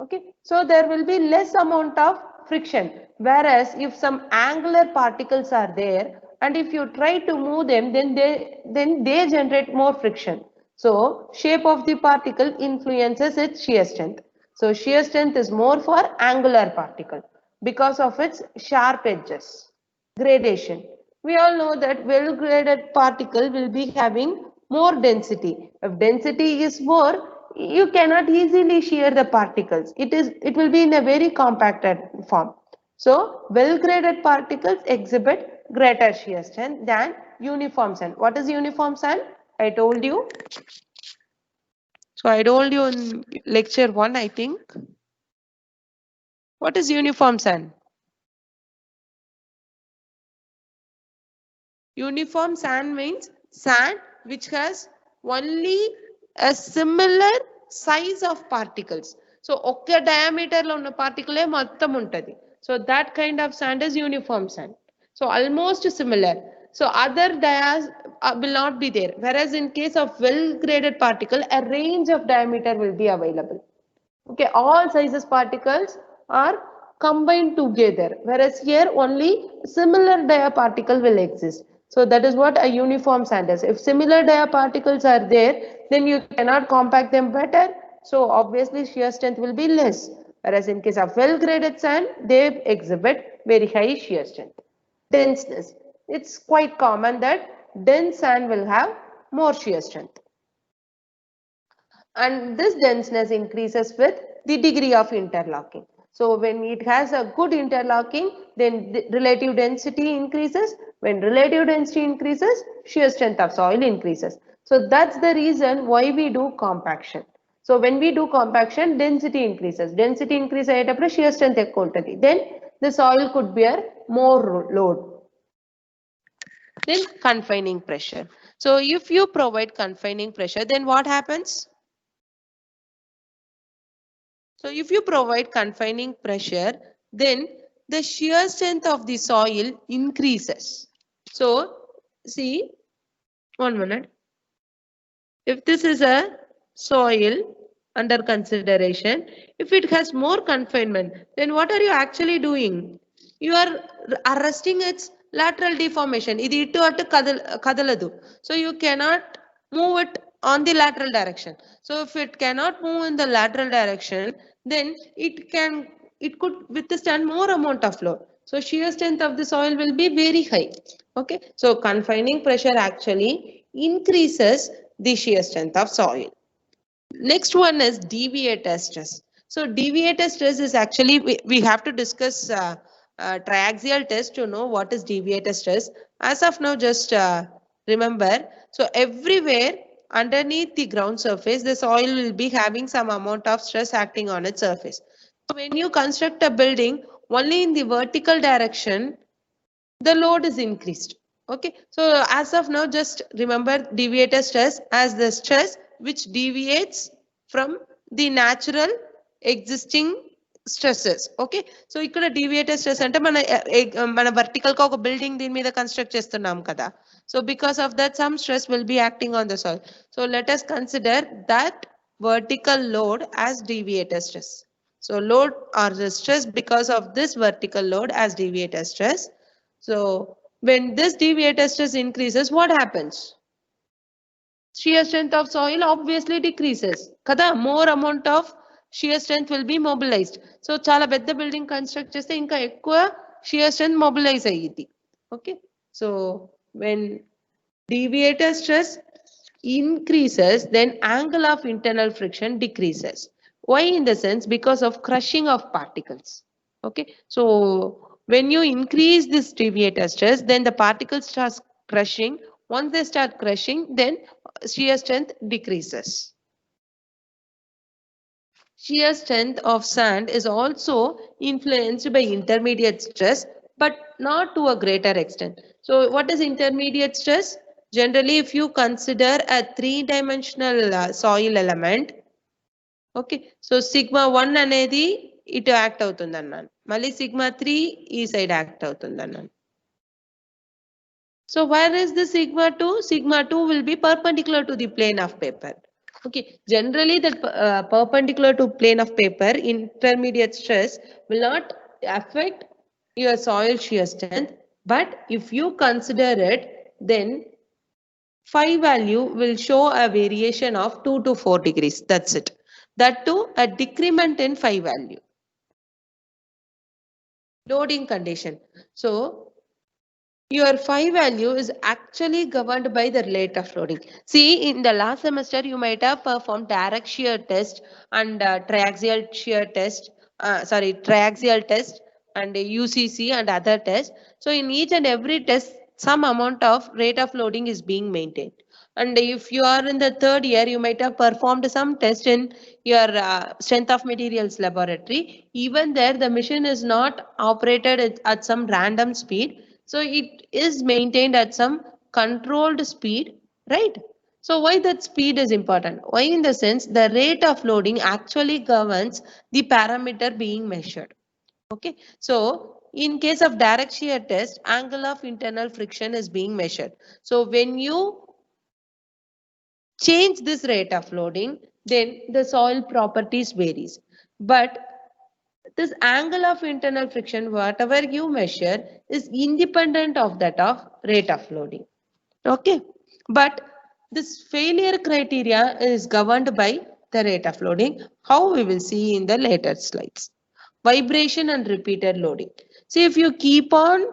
Okay, so there will be less amount of friction. Whereas if some angular particles are there, and if you try to move them, then they generate more friction. So shape of the particle influences its shear strength. So shear strength is more for angular particle because of its sharp edges. Gradation. We all know that well-graded particle will be having more density. If density is more, you cannot easily shear the particles. It will be in a very compacted form. So well-graded particles exhibit greater shear strength than uniform sand. What is uniform sand? I told you. So I told you in lecture 1, I think. What is uniform sand? Uniform sand means sand which has only a similar size of particles. So ఒక్క diameter లో ఉన్న particle మొత్తం ఉంటది. So that kind of sand is uniform sand. So almost similar. So other dias will not be there. Whereas in case of well graded particle, a range of diameter will be available. Okay, all sizes particles are combined together, whereas here only similar dia particle will exist. So that is what a uniform sand is. If similar dia particles are there, then you cannot compact them better. So obviously shear strength will be less. Whereas in case of well graded sand, they exhibit very high shear strength. Denseness. It's quite common that dense sand will have more shear strength. And this denseness increases with the degree of interlocking. So when it has a good interlocking, then the relative density increases. When relative density increases, shear strength of soil increases. So that's the reason why we do compaction. So when we do compaction, density increases. Density increase ayetappudu shear strength ekku untadi. Then the soil could bear more load. Then confining pressure. So if you provide confining pressure, then what happens? So if you provide confining pressure, then the shear strength of the soil increases. So see, 1 minute. If this is a soil under consideration, if it has more confinement, then what are you actually doing? You are arresting its lateral deformation. Idi ittu attu kadaladu. So you cannot move it on the lateral direction. So if it cannot move in the lateral direction, then it could withstand more amount of load. So shear strength of the soil will be very high. Okay, so confining pressure actually increases the shear strength of soil. Next one is deviator stress. So deviator stress is actually, we have to discuss triaxial test to know what is deviator stress. As of now, just remember, so everywhere underneath the ground surface, the soil will be having some amount of stress acting on its surface. So when you construct a building, only in the vertical direction, the load is increased. Okay, so as of now, just remember deviator stress as the stress which deviates from the natural existing stresses. Okay, so ikkada deviator stress ante mana vertical ka oka building din meeda construct chestunnam kada. So because of that, some stress will be acting on the soil. So let us consider that vertical load as deviator stress. So load or the stress because of this vertical load as deviator stress. So when this deviator stress increases, what happens? Shear strength of soil obviously decreases. Kada, more amount of shear strength will be mobilized. So chala pedda building construct cheste inka ekkuva shear strength mobilize ayyidi. Okay, so when deviator stress increases, then angle of internal friction decreases. Why? In the sense, because of crushing of particles. Okay, so when you increase this deviator stress, then the particles start crushing. Once they start crushing, then shear strength decreases. Shear strength of sand is also influenced by intermediate stress, but not to a greater extent. So what is intermediate stress? Generally, if you consider a three-dimensional soil element, okay, so sigma 1 అనేది ఇటు act అవుతుంది అన్నాను, మళ్ళీ sigma 3 ఈ side act అవుతుంది అన్నాను. So where is the sigma 2? Sigma 2 will be perpendicular to the plane of paper. Okay, generally the perpendicular to plane of paper, intermediate stress will not affect your soil shear strength, but if you consider it, then phi value will show a variation of 2 to 4 degrees. That's it. That too, a decrement in phi value. Loading condition. So your phi value is actually governed by the rate of loading. See, in the last semester, you might have performed direct shear test and triaxial shear test, triaxial test and UCC and other tests. So in each and every test, some amount of rate of loading is being maintained. And if you are in the third year, you might have performed some test in your strength of materials laboratory. Even there, the machine is not operated at some random speed. So it is maintained at some controlled speed, right? So why that speed is important? Why in the sense the rate of loading actually governs the parameter being measured. Okay, so in case of direct shear test, angle of internal friction is being measured. So when you change this rate of loading, then the soil properties varies. But this angle of internal friction, whatever you measure, is independent of that of rate of loading. Okay, but this failure criteria is governed by the rate of loading, how we will see in the later slides. Vibration and repeated loading. See, if you keep on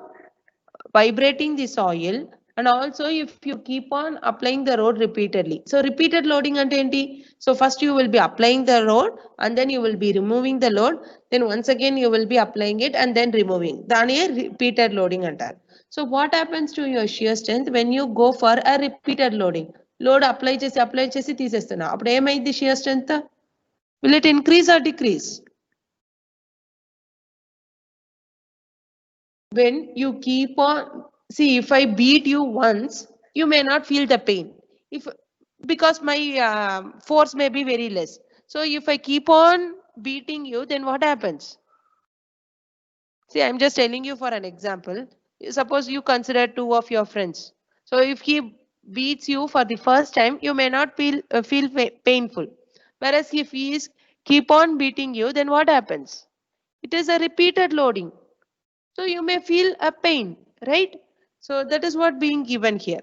vibrating the soil and also if you keep on applying the load repeatedly. So repeated loading and enti. So first you will be applying the load and then you will be removing the load. Then once again you will be applying it and then removing. Dane repeated loading antar. So what happens to your shear strength when you go for a repeated loading? Load apply chesi తీసేస్తున్నా. అప్పుడు ఏమైంది shear strength? Will it increase or decrease? When you keep on, see, if I beat you once, you may not feel the pain, if because my force may be very less. So if I keep on beating you, then what happens? See, I'm just telling you for an example. Suppose you consider two of your friends. So if he beats you for the first time, you may not feel painful, whereas if he is keep on beating you, then what happens? It is a repeated loading. So you may feel a pain, right? So that is what being given here.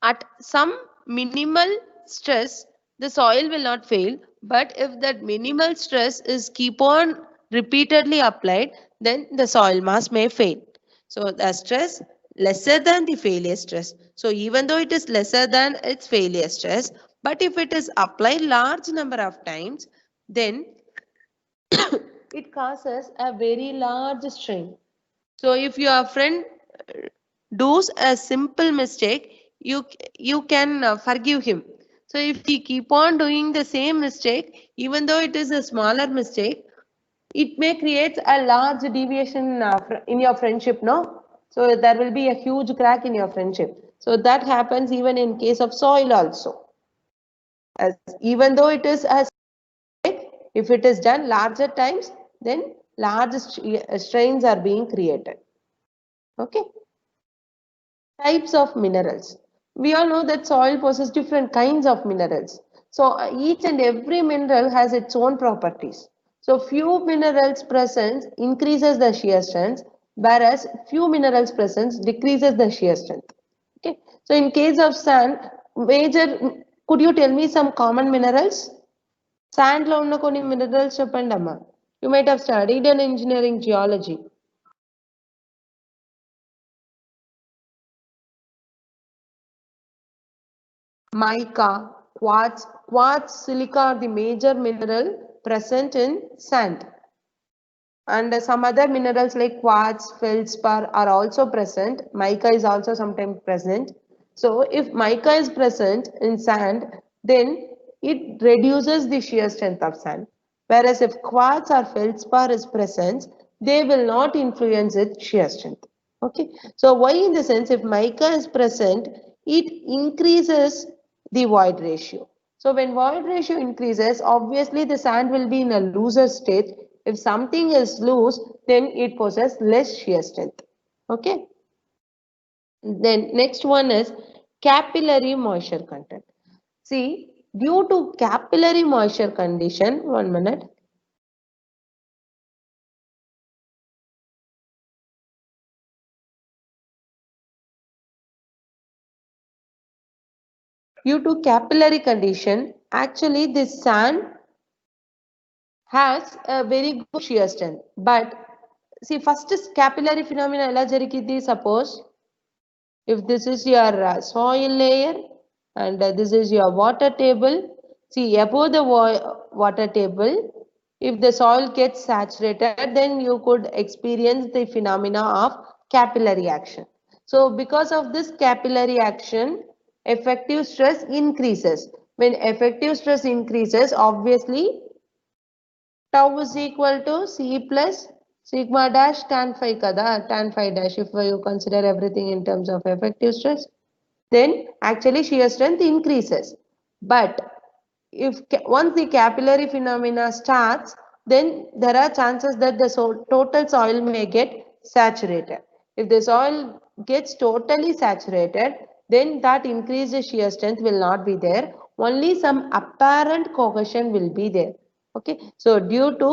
At some minimal stress, the soil will not fail. But if that minimal stress is keep on repeatedly applied, then the soil mass may fail. So the stress lesser than the failure stress. So even though it is lesser than its failure stress, but if it is applied large number of times, then it causes a very large strain. So if your friend does a simple mistake, you can forgive him. So if he keep on doing the same mistake, even though it is a smaller mistake, it may create a large deviation in your friendship, no? So there will be a huge crack in your friendship. So that happens even in case of soil also. As even though it is a mistake, if it is done larger times, then large strains are being created. Okay. Types of minerals. We all know that soil possesses different kinds of minerals. So each and every mineral has its own properties. So few minerals presence increases the shear strength, whereas few minerals presence decreases the shear strength. Okay. So in case of sand, could you tell me some common minerals? Sand లో ఉన్న కొన్ని minerals చెప్పండి అమ్మా. You might have studied in engineering geology. Mica, quartz, silica are the major mineral present in sand. And some other minerals like quartz, feldspar are also present. Mica is also sometimes present. So if mica is present in sand, then it reduces the shear strength of sand. Whereas if quartz or feldspar is present, they will not influence its shear strength. Okay. So why in the sense if mica is present, it increases the void ratio. So when void ratio increases, obviously the sand will be in a looser state. If something is loose, then it possesses less shear strength. Okay. Then next one is capillary moisture content. See, due to capillary moisture condition, 1 minute. Due to capillary condition, actually this sand has a very good shear strength. But see, first is capillary phenomena ela jarigiddi. Suppose if this is your soil layer and this is your water table, see above the water table, if the soil gets saturated, then you could experience the phenomena of capillary action. So because of this capillary action, effective stress increases. When effective stress increases, obviously tau is equal to C plus sigma dash tan phi kada, tan phi dash if you consider everything in terms of effective stress. then actually shear strength increases. But if once the capillary phenomena starts, then there are chances that the total soil may get saturated. If the soil gets totally saturated, then that increased shear strength will not be there. Only some apparent cohesion will be there. Okay, so due to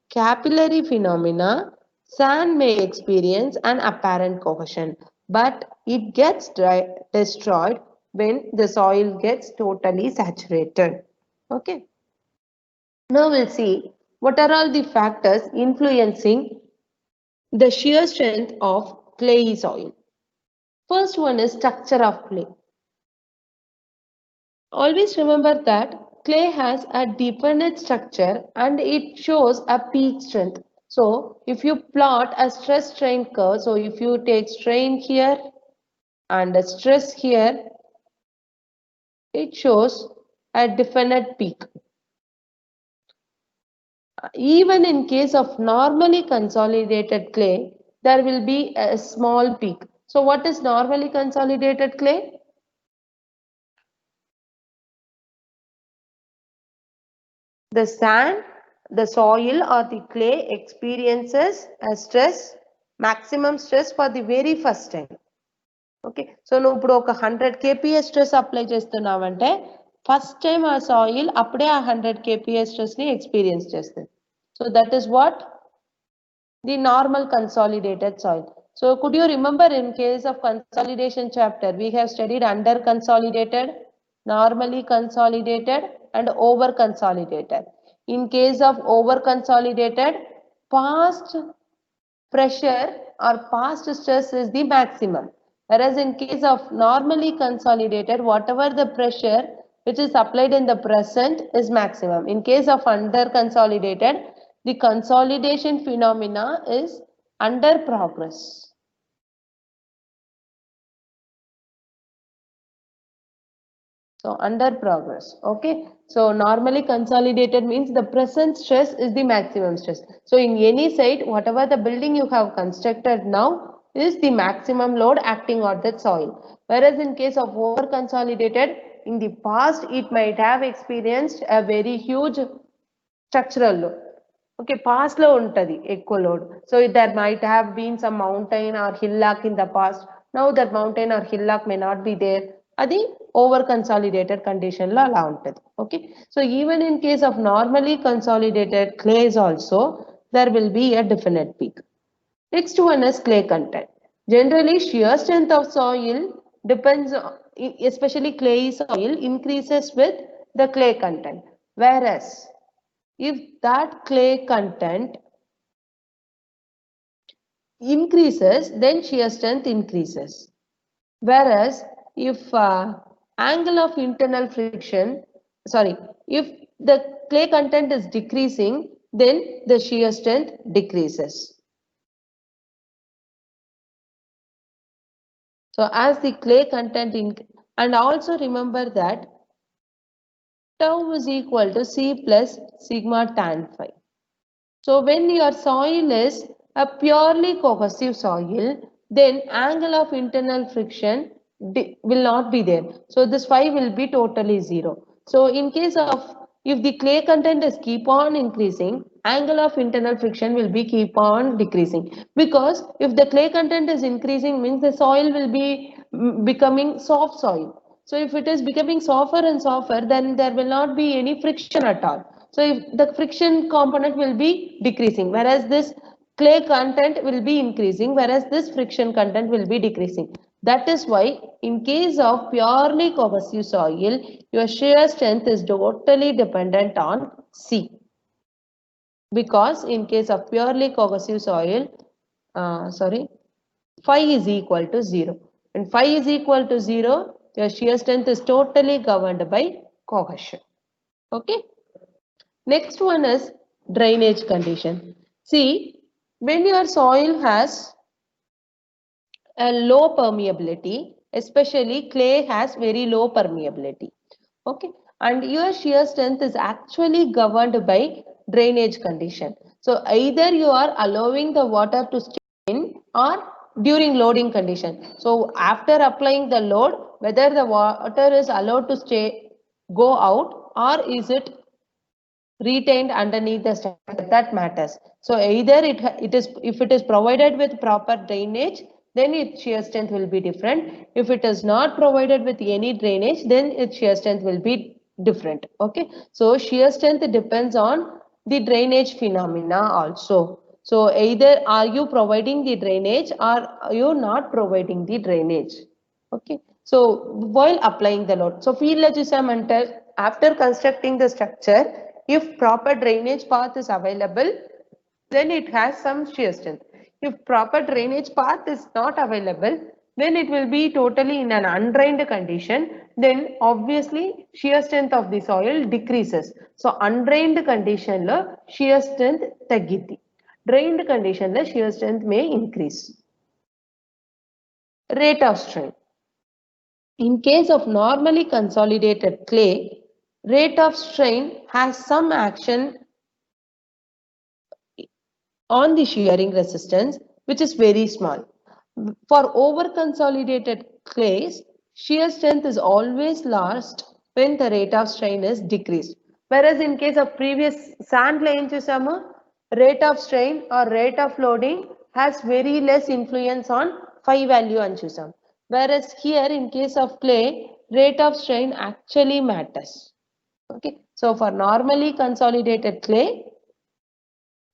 capillary phenomena, sand may experience an apparent cohesion, but it gets destroyed when the soil gets totally saturated. Okay. Now we'll see what are all the factors influencing the shear strength of clayey soil. First one is structure of clay. Always remember that clay has a definite structure and it shows a peak strength. So if you plot a stress strain curve, so if you take strain here and a stress here, it shows a definite peak. Even in case of normally consolidated clay, there will be a small peak. So what is normally consolidated clay? The sand, the soil or the clay experiences a stress, maximum stress for the very first time. Okay so నువ్వు ఇప్పుడు ఒక 100 kPa stress apply చేస్తున్నావంటే first time ఆ soil అప్పుడే ఆ 100 kPa stress ని experience చేస్తుంది. So that is what the normal consolidated soil. So could you remember in case of consolidation chapter, we have studied under consolidated, normally consolidated and over consolidated. In case of over consolidated, past pressure or past stress is the maximum. Whereas in case of normally consolidated, whatever the pressure which is applied in the present is maximum. In case of under consolidated, the consolidation phenomena is under progress. So under progress. Okay. So normally consolidated means the present stress is the maximum stress. So in any site, whatever the building you have constructed now is the maximum load acting on that soil. Whereas in case of over consolidated, in the past it might have experienced a very huge structural load. Okay, past లో ఉంటది ఎక్కువ load. So there might have been some mountain or hillock in the past. Now that mountain or hillock may not be there. అది over consolidated condition లో అలా ఉంటది. Okay, so even in case of normally consolidated clays also, there will be a definite peak. Next one is clay content. Generally, shear strength of soil depends on, especially clayey soil increases with the clay content. Whereas if that clay content increases, then shear strength increases. Whereas if angle of internal friction, sorry, if the clay content is decreasing, then the shear strength decreases. So as the clay content and also remember that tau is equal to C plus sigma tan phi. So when your soil is a purely cohesive soil, then angle of internal friction will not be there. So this phi will be totally zero. So in case of if the clay content is keep on increasing, angle of internal friction will be keep on decreasing. Because if the clay content is increasing means the soil will be becoming soft soil. So if it is becoming softer and softer, then there will not be any friction at all. So if the friction component will be decreasing, whereas this clay content will be increasing, whereas this friction content will be decreasing. That is why in case of purely cohesive soil, your shear strength is totally dependent on C. Because in case of purely cohesive soil, phi is equal to 0. When phi is equal to 0, your shear strength is totally governed by cohesion. Okay. Next one is drainage condition. See, when your soil has a low permeability, especially clay has very low permeability. Okay, and your shear strength is actually governed by drainage condition. So either you are allowing the water to stay in or during loading condition. So after applying the load, whether the water is allowed to go out, or is it retained underneath the structure, that matters. So either it is, if it is provided with proper drainage, then its shear strength will be different. If it is not provided with any drainage, then its shear strength will be different. Okay, so shear strength depends on the drainage phenomena also. So either are you providing the drainage, or are you not providing the drainage. Okay, so while applying the load, so field adjustment, after constructing the structure, if proper drainage path is available, then it has some shear strength. If proper drainage path is not available, then it will be totally in an undrained condition. Then obviously shear strength of the soil decreases. So undrained condition lo shear strength taggiti. Drained condition lo shear strength may increase. Rate of strain. In case of normally consolidated clay, rate of strain has some action on the shearing resistance, which is very small. For over consolidated clays, shear strength is always lost when the rate of strain is decreased. Whereas in case of previous sand lane chusama, rate of strain or rate of loading has very less influence on phi value and chusam. Whereas here in case of clay, rate of strain actually matters. Okay, so for normally consolidated clay,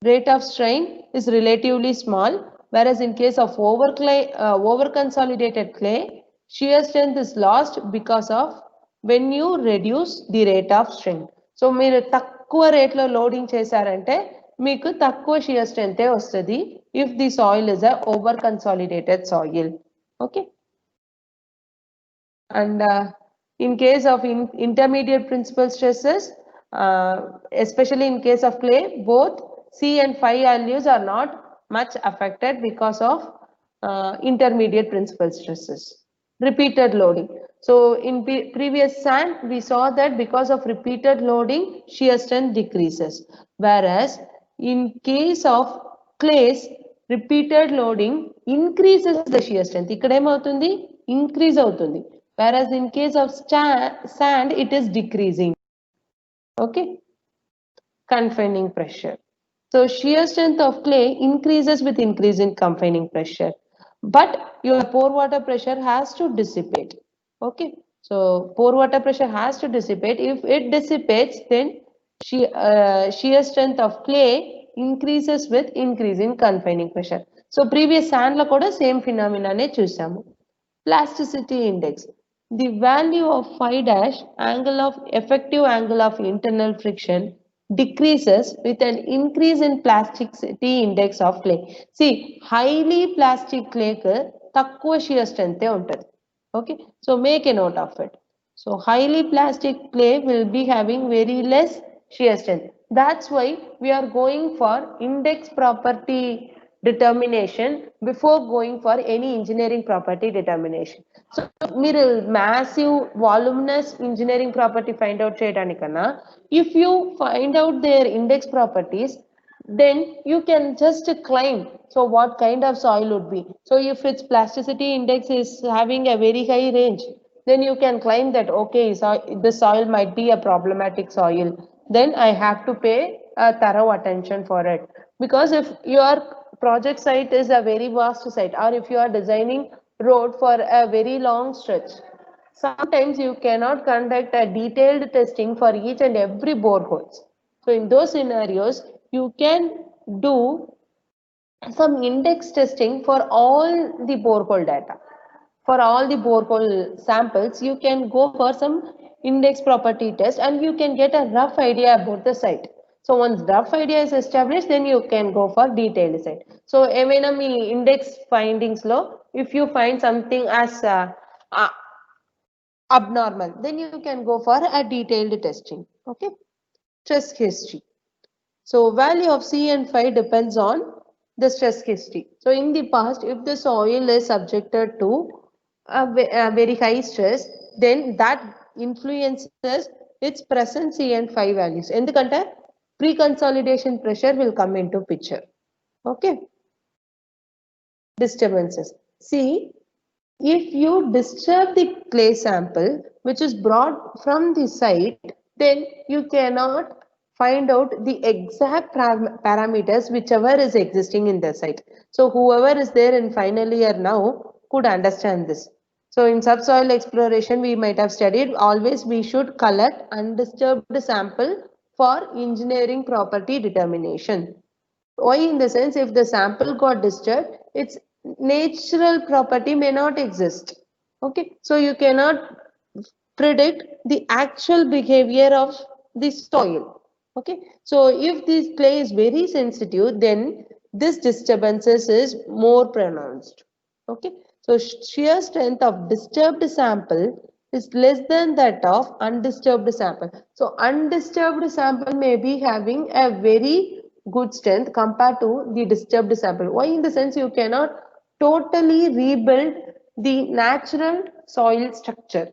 rate of strain is relatively small, whereas in case of over consolidated clay, shear strength is lost because of when you reduce the rate of strain. So మీరు తక్కువ rate లో loading చేశారంటే మీకు తక్కువ shear strength వస్తుంది if the soil is a over consolidated soil. Okay. And in case of intermediate principal stresses, especially in case of clay, both C and phi values are not much affected because of intermediate principal stresses. Repeated loading. So in previous sand, we saw that because of repeated loading, shear strength decreases. Whereas in case of clays, repeated loading increases the shear strength. ఇక్కడ ఏమవుతుంది? Increase అవుతుంది. Whereas in case of sand, it is decreasing. Okay. Confining pressure. So shear strength of clay increases with increase in confining pressure, but your pore water pressure has to dissipate. Okay, so pore water pressure has to dissipate. If it dissipates, then shear strength of clay increases with increase in confining pressure. So previous sand lo kuda same phenomena ne chusamu. Plasticity index. The value of phi dash, angle of effective angle of internal friction, decreases with an increase in plasticity index of clay. See, highly plastic clay ku takkuva shear strength untadi. Okay, so make a note of it. So highly plastic clay will be having very less shear strength. That's why we are going for index property determination before going for any engineering property determination. So మీరు massive voluminous engineering property find out చేయడానికన్నా, if you find out their index properties, then you can just claim so what kind of soil would be. So if its plasticity index is having a very high range, then you can claim that okay, so the soil might be a problematic soil, then I have to pay a thorough attention for it. Because if your project site is a very vast site, or if you are designing road for a very long stretch, sometimes you cannot conduct a detailed testing for each and every boreholes. So in those scenarios, you can do some index testing for all the borehole data. For all the borehole samples, you can go for some index property test and you can get a rough idea about the site. So once rough idea is established, then you can go for detailed site. So ఏమైనా మీ index findings లో, if you find something as abnormal, then you can go for a detailed testing. Okay. Stress history. So value of C and phi depends on the stress history. So in the past, if the soil is subjected to a very high stress, then that influences its present C and phi values. ఎందుకంటే pre-consolidation pressure will come into picture. Okay. Disturbances. See, if you disturb the clay sample which is brought from the site, then you cannot find out the exact parameters whichever is existing in the site. So whoever is there in final year now could understand this. So in subsoil exploration, we might have studied always we should collect undisturbed sample for engineering property determination. Why? In the sense, if the sample got disturbed, its natural property may not exist. Okay, so you cannot predict the actual behavior of the soil. Okay, so if this clay is very sensitive, then this disturbances is more pronounced. Okay, so shear strength of disturbed sample is less than that of undisturbed sample. So undisturbed sample may be having a very good strength compared to the disturbed sample. Why? In the sense you cannot totally rebuild the natural soil structure.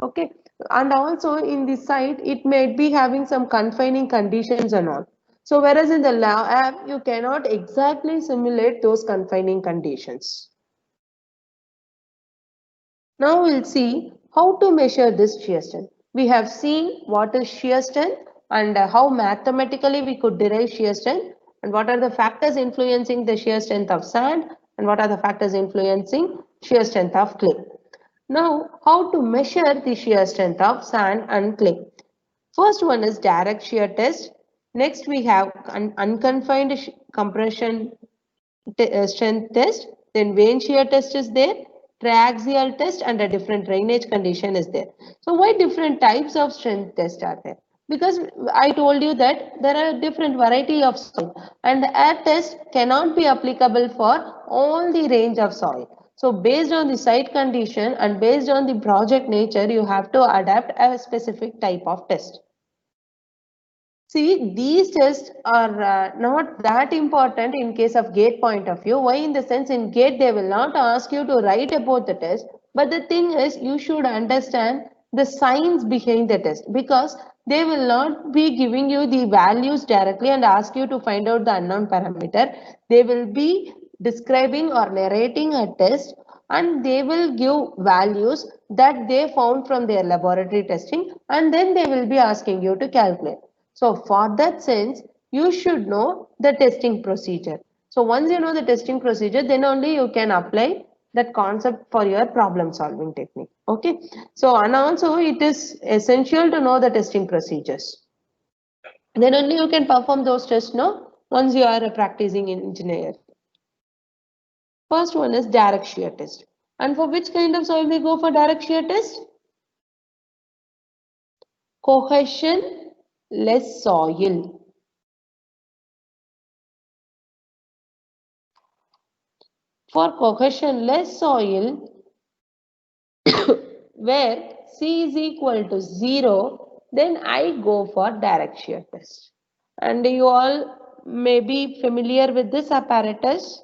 Okay, and also in the site it may be having some confining conditions and all. So whereas in the lab you cannot exactly simulate those confining conditions. Now we'll see how to measure this shear strength. We have seen what is shear strength and how mathematically we could derive shear strength, and what are the factors influencing the shear strength of sand, and what are the factors influencing shear strength of clay. Now, how to measure the shear strength of sand and clay? First one is direct shear test. Next we have unconfined compression strength test. Then vane shear test is there. Triaxial test and a different drainage condition is there. So why different types of strength test are there? Because I told you that there are different variety of soil, and the air test cannot be applicable for all the range of soil. So based on the site condition and based on the project nature, you have to adapt a specific type of test. See, these tests are not that important in case of GATE point of view. Why? In the sense, in GATE, they will not ask you to write about the test. But the thing is, you should understand the science behind the test, because they will not be giving you the values directly and ask you to find out the unknown parameter. They will be describing or narrating a test, and they will give values that they found from their laboratory testing, and then they will be asking you to calculate. So for that sense, you should know the testing procedure. So once you know the testing procedure, then only you can apply that concept for your problem solving technique. Okay. So and also it is essential to know the testing procedures. Then only you can perform those tests, no? Once you are a practicing engineer. First one is direct shear test. And for which kind of soil we go for direct shear test? Cohesion less soil. For cohesion-less soil, where C is equal to 0, then I go for direct shear test. And you all may be familiar with this apparatus.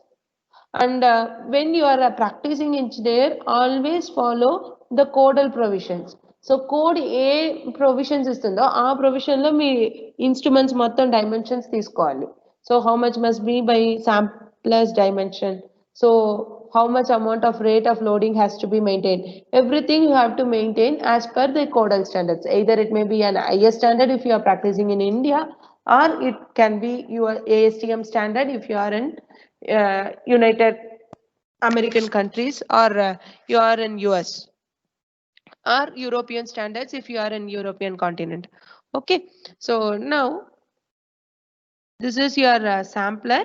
And when you are a practicing engineer, always follow the codal provisions. So code ఏ provisions ఇస్తుందో ఆ provision లో మీ instruments మొత్తం dimensions తీసుకోవాలి. So how much must be by samplers dimension, so how much amount of rate of loading has to be maintained, everything you have to maintain as per the codal standards. Either it may be an IS standard if you are practicing in India, or it can be your ASTM standard if you are in United American countries, or you are in US, or European standards if you are in European continent. Okay, so now this is your sampler,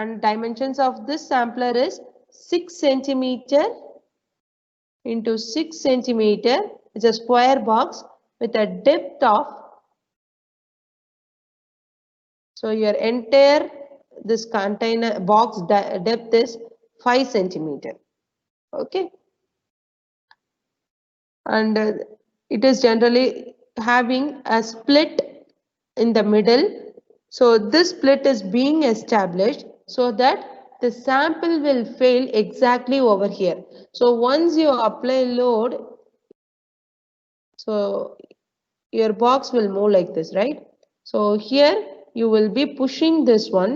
and dimensions of this sampler is 6 centimeter into 6 centimeter. It's a square box with a depth of, so your entire this container box depth is 5 centimeter. Okay, and it is generally having a split in the middle. So this split is being established so that the sample will fail exactly over here. So once you apply load, so your box will move like this, right? So here you will be pushing this one,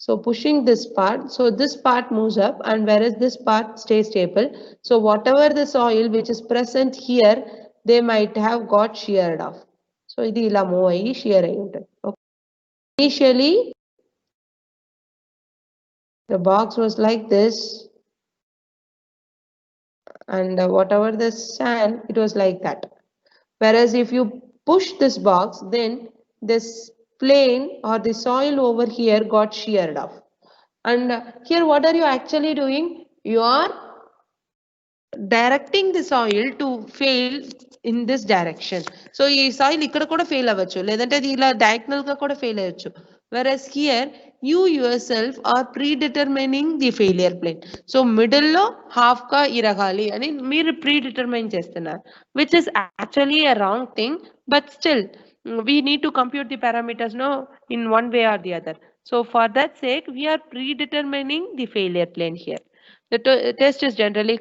So pushing this part, so this part moves up and whereas this part stays stable. So whatever the soil which is present here, they might have got sheared off. So ఇది ఇలా move అయ్యి shear అయి ఉంటుంది. Okay. Initially, the box was like this, and whatever the sand, it was like that. Whereas if you push this box, then this plane or the soil over here got sheared off. And here, what are you actually doing? You are directing the soil to fail in this direction. So ఈ soil ఇక్కడ కూడా fail అవ్వచ్చు, లేదంటే అది ఇలా diagonal గా కూడా fail అవ్వచ్చు. Whereas here you yourself are predetermining the failure plane. So middle లో half గా ఇరగాలి అని మీరు predetermine చేస్తున్నారు, which is actually a wrong thing, but still we need to compute the parameters no in one way or the other. So for that sake we are predetermining the failure plane here. The test is generally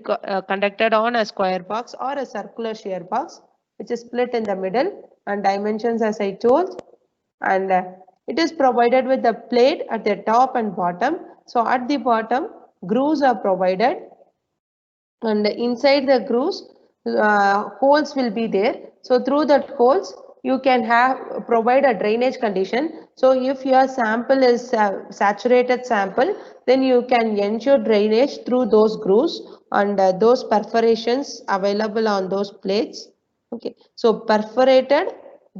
conducted on a square box or a circular shear box, which is split in the middle and dimensions as I told, and it is provided with the plate at the top and bottom. So at the bottom, grooves are provided, and inside the grooves, holes will be there. So through that holes, you can provide a drainage condition. So if your sample is saturated sample, then you can ensure drainage through those grooves and those perforations available on those plates. Okay, so perforated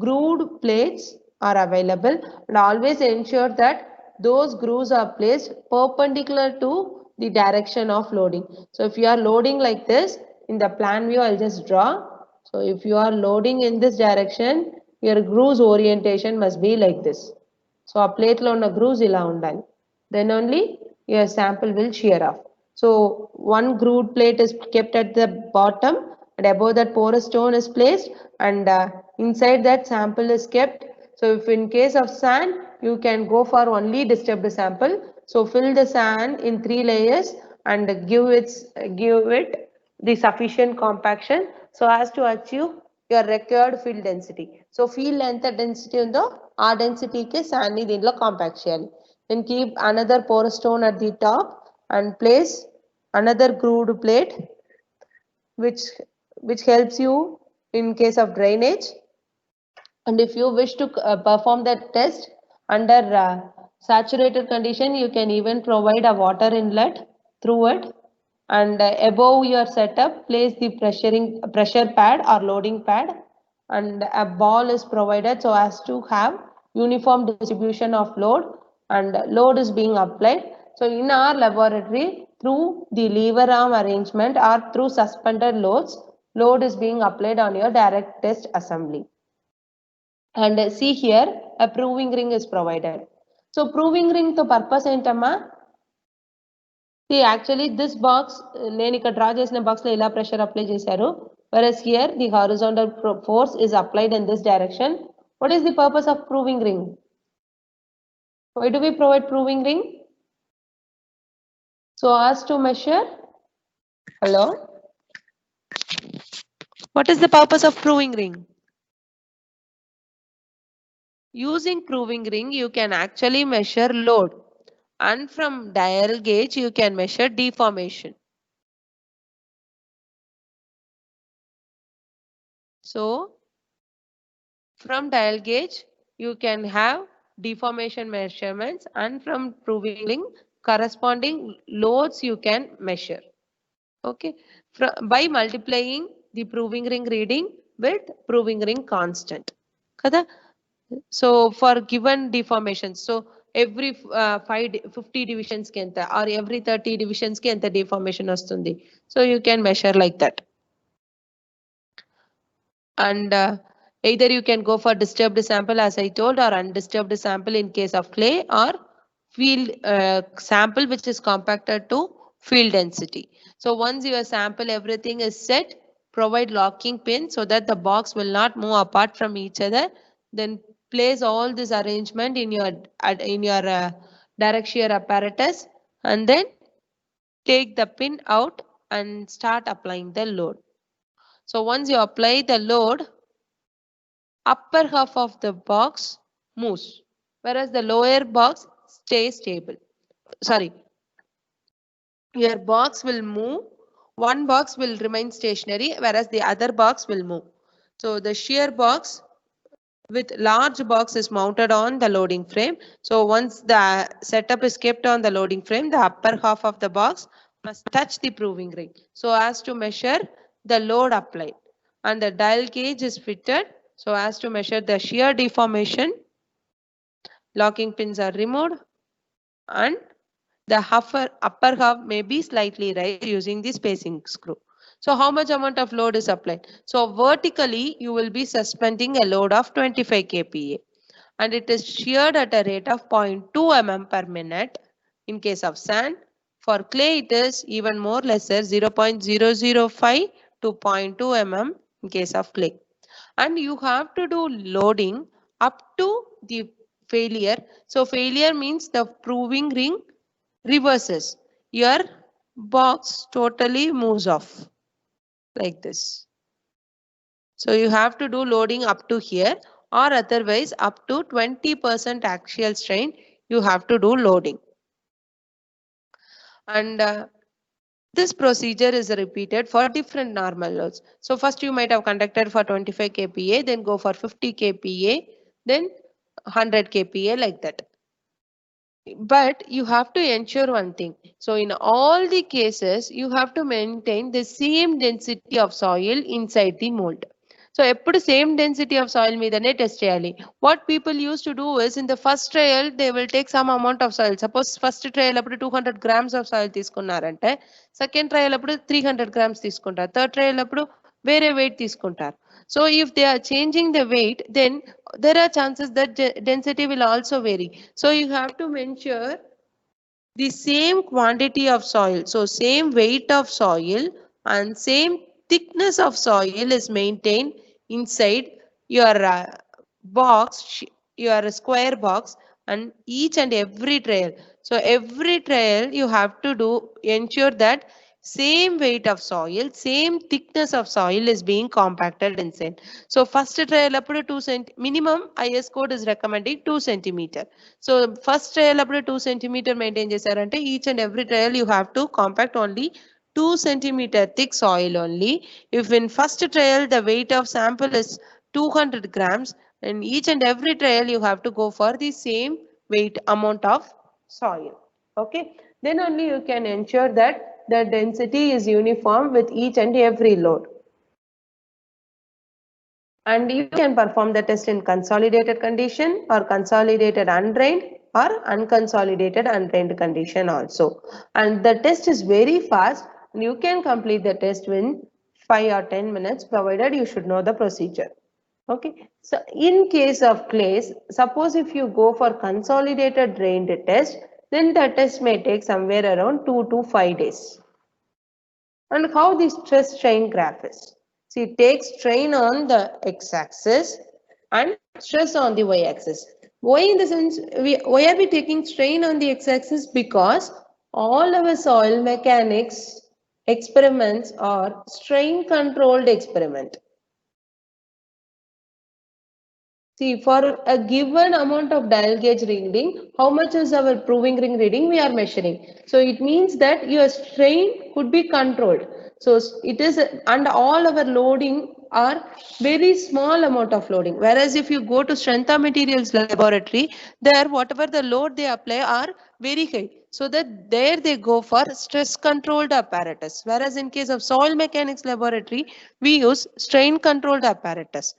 grooved plates are available, and always ensure that those grooves are placed perpendicular to the direction of loading. So if you are loading like this, in the plan view I'll just draw. So if you are loading in this direction, your grooves orientation must be like this. So a plate lo ఉన్న grooves ఇలా ఉండాలి, then only your sample will shear off. So one grooved plate is kept at the bottom, and above that porous stone is placed, and inside that sample is kept. So if in case of sand, you can go for only disturbed sample. So fill the sand in 3 layers and give it the sufficient compaction so as to achieve your required field density. So field length density undo aa density ke sand ni deenlo compact cheyali. Then keep another porous stone at the top and place another grooved plate which helps you in case of drainage. And if you wish to perform that test under saturated condition, you can even provide a water inlet through it, and above your setup place the pressure pad or loading pad, and a ball is provided so as to have uniform distribution of load, and load is being applied. So in our laboratory, through the lever arm arrangement or through suspended loads, load is being applied on your direct test assembly. And see here, a proving ring is provided. So proving ring to purpose ఏంటమ్మా? See, actually this box, నేను ఇక్కడ draw చేసిన box లో ఇలా pressure apply చేశారు, whereas here the horizontal force is applied in this direction. What is the purpose of proving ring? Why do we provide proving ring? So as to measure, hello? What is the purpose of proving ring? Using proving ring, you can actually measure load, and from dial gauge, you can measure deformation. So from dial gauge, you can have deformation measurements, and from proving ring, corresponding loads you can measure. Okay, by multiplying the proving ring reading with proving ring constant. Kada? So for given deformations, so every 50 divisions ki enta or every 30 divisions ki enta deformation vastundi. So you can measure like that. And either you can go for disturbed sample as I told, or undisturbed sample in case of clay, or field sample which is compacted to field density. So once your sample everything is set, provide locking pin so that the box will not move apart from each other. Then place all this arrangement in your direct shear apparatus, and then take the pin out and start applying the load. So once you apply the load, upper half of the box moves, whereas the lower box stays stable. sorry, your box will move. One box will remain stationary, whereas the other box will move. So the shear box with large box is mounted on the loading frame. So once the setup is kept on the loading frame, the upper half of the box must touch the proving ring so as to measure the load applied. And the dial gauge is fitted so as to measure the shear deformation. Locking pins are removed and the upper half may be slightly raised using the spacing screw. So how much amount of load is applied? So vertically, you will be suspending a load of 25 kPa and it is sheared at a rate of 0.2 mm per minute in case of sand. For clay, it is even more lesser, 0.005 to 0.2 mm in case of clay. And you have to do loading up to the failure. So failure means the proving ring reverses. Your box totally moves off like this. So you have to do loading up to here, or otherwise up to 20% axial strain you have to do loading. And this procedure is repeated for different normal loads. So first you might have conducted for 25 kPa, then go for 50 kPa, then 100 kPa like that. But you have to ensure one thing. So in all the cases, you have to maintain the same density of soil inside the mold. So ఎప్పుడు same density of soil మీదనే test చేయాలి. What people used to do is in the first trial they will take some amount of soil. Suppose first trial అప్పుడు 200 grams of soil తీసుకున్నారంటే second trial అప్పుడు 300 grams తీసుకుంటారు. Third trial అప్పుడు వేరే weight తీసుకుంటారు. So if they are changing the weight, then there are chances that density will also vary. So you have to measure the same quantity of soil. So same weight of soil and same thickness of soil is maintained inside your box, your square box, and each and every trail. So every trail you have to do ensure that same weight of soil, same thickness of soil is being compacted inside. So first trial appudu 2 cm minimum IS code is recommending 2 centimeter. So first trial appudu 2 centimeter maintain chesarante each and every trial you have to compact only 2 centimeter thick soil only. If in first trial the weight of sample is 200 grams, in each and every trial you have to go for the same weight amount of soil. Okay, then only you can ensure that the density is uniform with each and every load. And you can perform the test in consolidated condition or consolidated undrained or unconsolidated undrained condition also. And the test is very fast and you can complete the test in 5 or 10 minutes provided you should know the procedure. Okay, so in case of clays, suppose if you go for consolidated drained test, then the test may take somewhere around 2 to 5 days. And how the stress strain graph is? See, take strain on the x-axis and stress on the y-axis. Why in the sense, why are we taking strain on the x-axis? Because all our soil mechanics experiments are strain controlled experiment. See, for a given amount of dial gauge reading, how much is our proving ring reading we are measuring. So it means that your strain could be controlled. So it is, and all our loading are very small amount of loading. Whereas if you go to strength of materials laboratory, there whatever the load they apply are very high. So that there they go for stress controlled apparatus. Whereas in case of soil mechanics laboratory, we use strain controlled apparatus.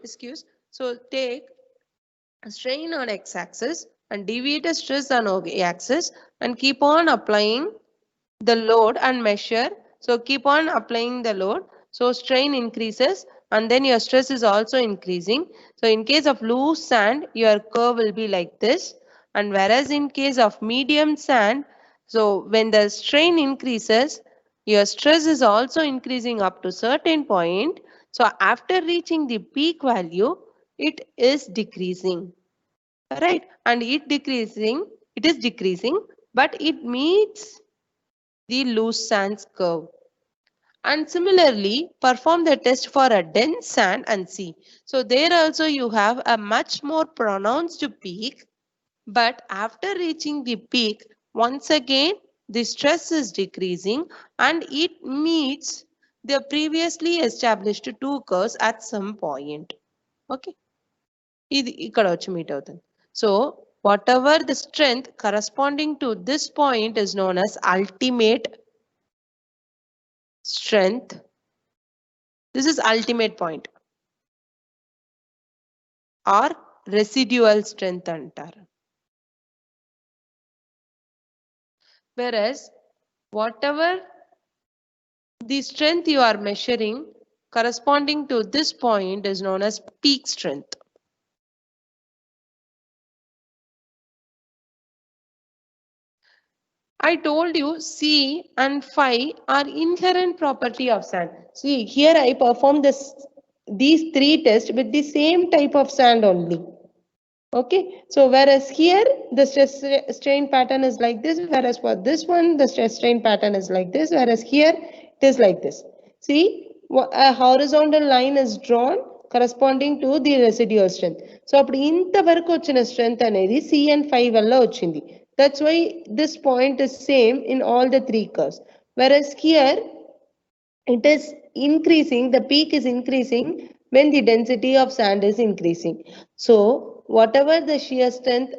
Excuse. So take strain on x-axis and deviate the stress on y-axis and keep on applying the load and measure. So keep on applying the load. So strain increases and then your stress is also increasing. So in case of loose sand, your curve will be like this. And whereas in case of medium sand, so when the strain increases, your stress is also increasing up to certain point. So after reaching the peak value, it is decreasing, right? And it is decreasing, but it meets the loose sands curve. And similarly, perform the test for a dense sand and see. So there also you have a much more pronounced peak, But after reaching the peak, once again, the stress is decreasing and it meets the previously established two curves at some point. Okay. ఇది ఇక్కడ వచ్చి meet అవుతుంది. So whatever the strength corresponding to this point is known as ultimate strength. This is ultimate point or residual strength అంటారు. Whereas whatever the strength you are measuring corresponding to this point is known as peak strength. I told you C and phi are inherent property of sand. See, here I perform these three tests with the same type of sand only. Okay, so whereas here the stress strain pattern is like this, whereas for this one the stress strain pattern is like this, whereas here it is like this. See, a horizontal line is drawn corresponding to the residual strength. So appudu inta varaku vachina strength anedi C and phi valla ochindi. That's why this point is same in all the three curves, whereas here it is increasing, the peak is increasing when the density of sand is increasing. So whatever the shear strength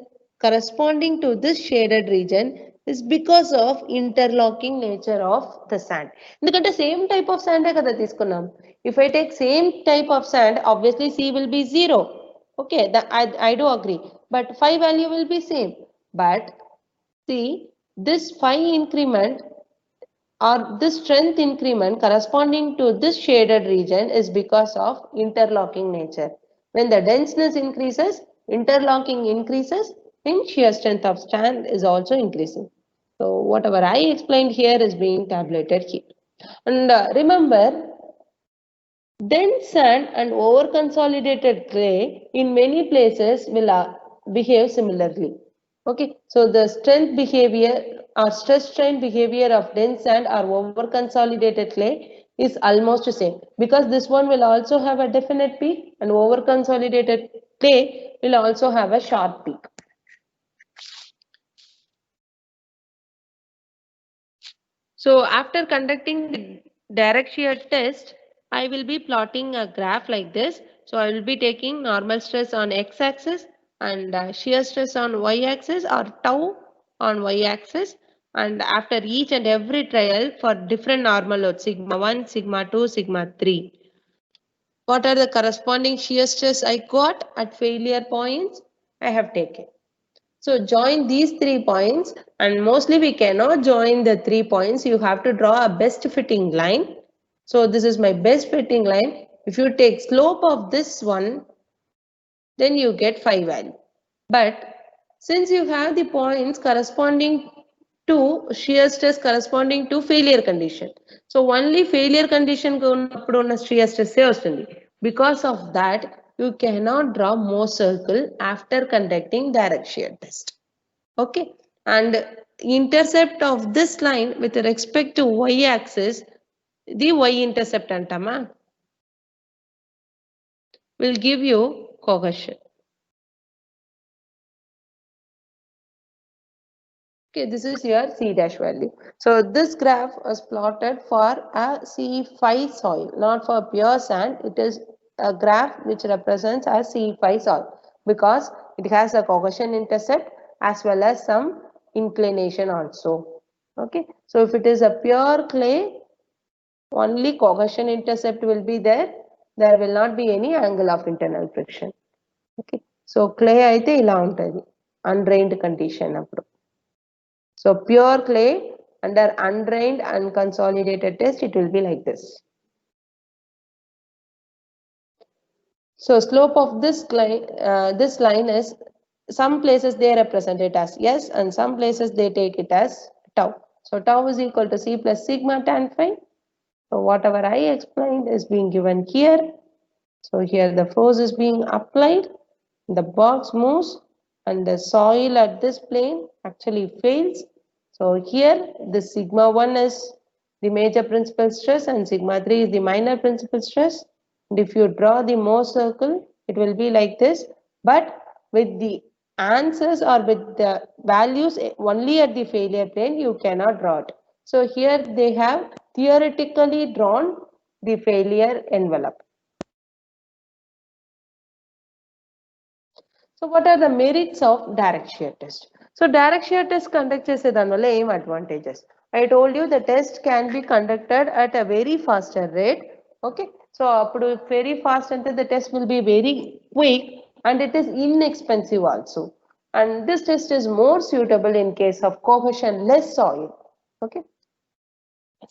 corresponding to this shaded region is because of interlocking nature of the sand. Endukante same type of sand kada తీసుకున్నాం. If I take same type of sand, obviously C will be 0. Okay, I do agree, but phi value will be same. But see, this phi increment or this strength increment corresponding to this shaded region is because of interlocking nature. When the denseness increases, interlocking increases, and shear strength of sand is also increasing. So whatever I explained here is being tabulated here. And remember, dense sand and over consolidated clay in many places will behave similarly. Okay, so the strength behavior or stress strain behavior of dense sand or over consolidated clay is almost the same, because this one will also have a definite peak and over consolidated clay will also have a sharp peak. So after conducting the direct shear test, I will be plotting a graph like this. So I will be taking normal stress on x-axis and shear stress on y-axis or tau on y-axis. And after each and every trial for different normal loads, sigma 1, sigma 2, sigma 3. What are the corresponding shear stress I got at failure points? I have taken. So join these 3 points, and mostly we cannot join the 3 points. You have to draw a best fitting line. So this is my best fitting line. If you take slope of this one, then you get phi value. But since you have the points corresponding to shear stress corresponding to failure condition, so only failure condition ఉన్నప్పుడు ఉన్న shear stress వస్తుంది. Because of that, you cannot draw Mohs circle after conducting direct shear test. Okay, and intercept of this line with respect to y-axis, the y-intercept antama will give you cohesion. Okay, this is your C dash value. So this graph was plotted for a C5 soil, not for pure sand. It is a graph which represents a C5 soil because it has a cohesion intercept as well as some inclination also. Okay, so if it is a pure clay, only cohesion intercept will be there. There will not be any angle of internal friction. Okay, so clay aithe ila untadi undrained condition appudu. So pure clay under undrained and consolidated test, it will be like this. So slope of this line is, some places they represent it as S and some places they take it as tau. So tau is equal to C plus sigma tan phi. So whatever I explained is being given here. So here the force is being applied, the box moves and the soil at this plane actually fails. So here the sigma 1 is the major principal stress and sigma 3 is the minor principal stress. And if you draw the Mohs circle, it will be like this, but with the answers or with the values only at the failure plane, you cannot draw it. So here they have theoretically drawn the failure envelope. So what are the merits of direct shear test? So direct shear test conduct చేసేదానివల్ల ఏం advantages? I told you the test can be conducted at a very faster rate. Okay. So appudu very fast ante the test will be very quick and it is inexpensive also. And this test is more suitable in case of cohesion-less soil. Okay.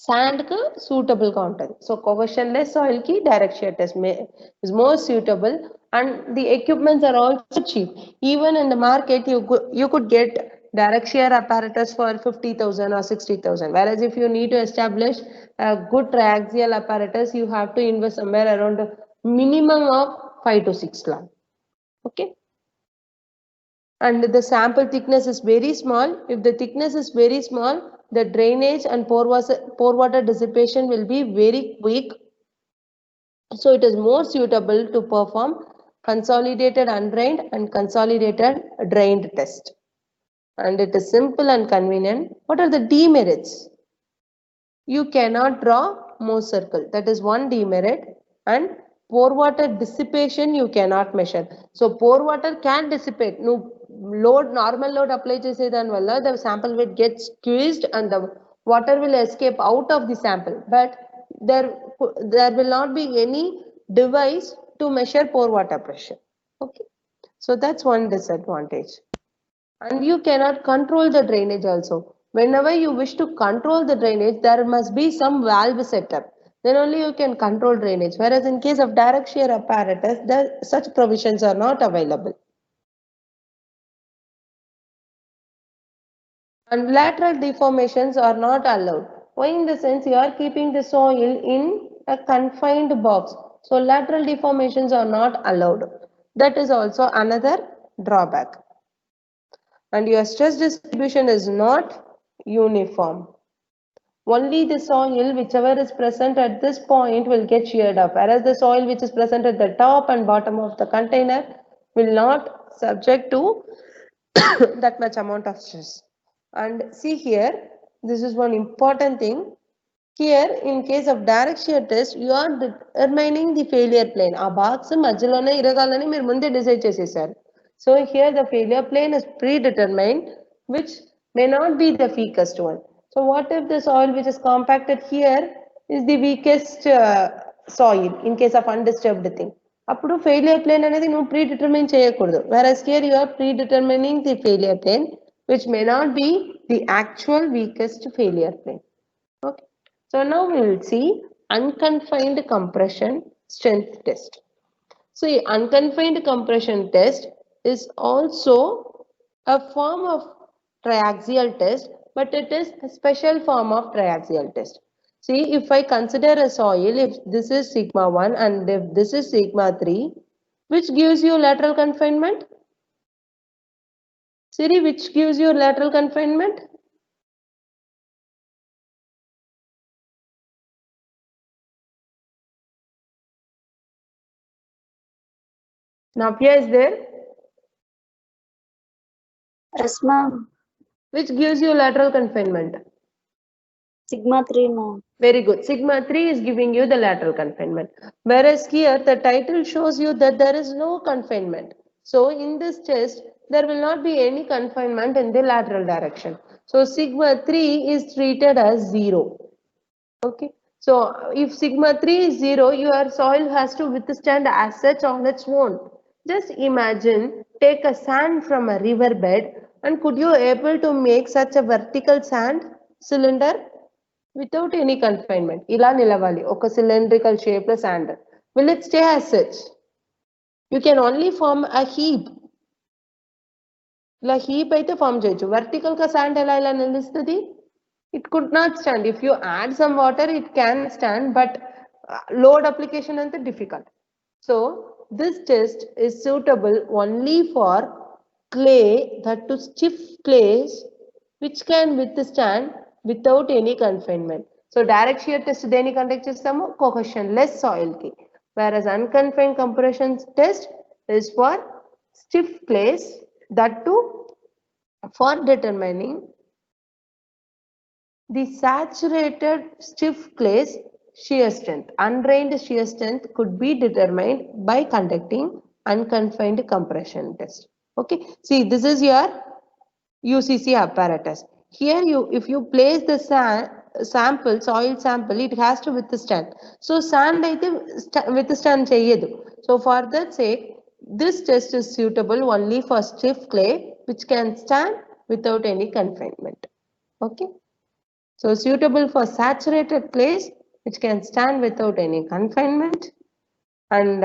Sand ku suitable గా ఉంటుంది. So cohesion-less soil ki direct shear test is more suitable and the equipments are also cheap. Even in the market you could get direct shear apparatus for 50,000 or 60,000. Whereas if you need to establish a good triaxial apparatus, you have to invest somewhere around a minimum of 5 to 6 lakh. Okay. And the sample thickness is very small. If the thickness is very small, the drainage and pore water dissipation will be very quick. So it is more suitable to perform consolidated undrained and consolidated drained test. And it is simple and convenient. What are the demerits? You cannot draw Mohs circle. That is one demerit. And pore water dissipation you cannot measure. So pore water can dissipate. No normal load apply చేసేదాని వల్ల the sample will get squeezed and the water will escape out of the sample. But there will not be any device to measure pore water pressure. Okay. So that's one disadvantage. And you cannot control the drainage also. Whenever you wish to control the drainage, there must be some valve setup. Then only you can control drainage. Whereas in case of direct shear apparatus, such provisions are not available. And lateral deformations are not allowed. Why? In the sense you are keeping the soil in a confined box. So lateral deformations are not allowed. That is also another drawback. And your stress distribution is not uniform. Only the soil whichever is present at this point will get sheared up, whereas the soil which is present at the top and bottom of the container will not subject to that much amount of stress. And see here, this is one important thing. Here, in case of direct shear test, you are determining the failure plane. ఆ box మధ్యలోనే ఇరగాలని మీరు ముందే decide చేసేసారు. So here the failure plane is predetermined, which may not be the weakest one. So what if the soil which is compacted here is the weakest soil in case of undisturbed thing? అప్పుడు failure plane అనేది నువ్వు predetermine చేయకూడదు. Whereas here you are predetermining the failure plane, which may not be the actual weakest failure plane. Okay. So now we will see unconfined compression strength test. So unconfined compression test is also a form of triaxial test, but it is a special form of triaxial test. See, if I consider a soil, if this is sigma 1 and if this is sigma 3, which gives you lateral confinement? Siri, which gives you lateral confinement? Navya is there? Yes, ma'am. Which gives you lateral confinement? Sigma 3, ma'am. Very good. Sigma 3 is giving you the lateral confinement. Whereas here the title shows you that there is no confinement. So in this test, there will not be any confinement in the lateral direction. So sigma 3 is treated as 0. Okay. So if sigma 3 is 0, your soil has to withstand as such on its own. Just imagine, take a sand from a river bed and could you able to make such a vertical sand cylinder without any confinement? Ila nilavali, oka cylindrical shape sand. Will it stay as such? You can only form a heap. ఇలా heap అయితే form చేయొచ్చు. Vertical ka sand ఎలా నిలుస్తుంది? It could not stand. If you add some water, it can stand, but load application is difficult. So this test is suitable only for clay, that to stiff clays which can withstand without any confinement. So direct shear test deni conduct chestamo cohesion-less soil ki, whereas unconfined compression test is for stiff clays That too, for determining the saturated stiff clay's shear strength. Undrained shear strength could be determined by conducting unconfined compression test. Okay, see, this is your UCC apparatus. Here if you place the sample, soil sample, it has to withstand. So sand withstand cheyadu. So for that sake, this test is suitable only for stiff clay which can stand without any confinement. Okay. So suitable for saturated clays which can stand without any confinement. And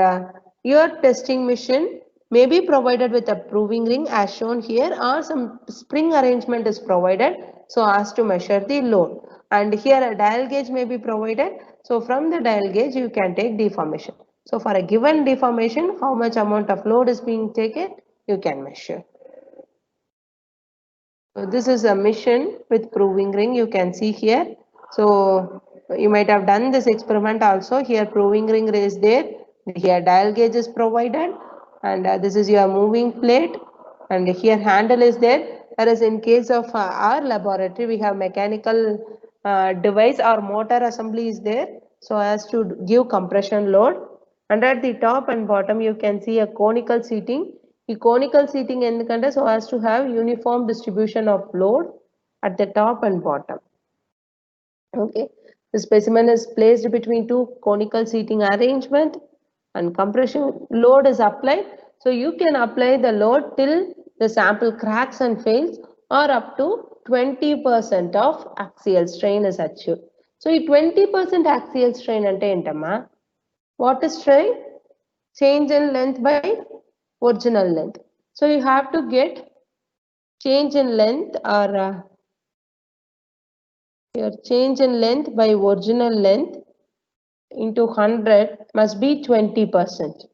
your testing machine may be provided with a proving ring as shown here, or some spring arrangement is provided so as to measure the load. And here a dial gauge may be provided. So from the dial gauge you can take deformation. So for a given deformation, how much amount of load is being taken, you can measure. So this is a mission with proving ring, you can see here. So you might have done this experiment also. Here proving ring is there. Here dial gauge is provided, and this is your moving plate, and here handle is there. Whereas in case of our laboratory, we have mechanical device or motor assembly is there, so as to give compression load. And at the top and bottom, you can see a conical seating. The conical seating endukante so as to have uniform distribution of load at the top and bottom. Okay, the specimen is placed between two conical seating arrangement and compression load is applied. So you can apply the load till the sample cracks and fails, or up to 20% of axial strain is achieved. So 20% axial strain ante entama? What is strain? Change in length by original length. So you have to get change in length, or your change in length by original length into 100 must be 20%.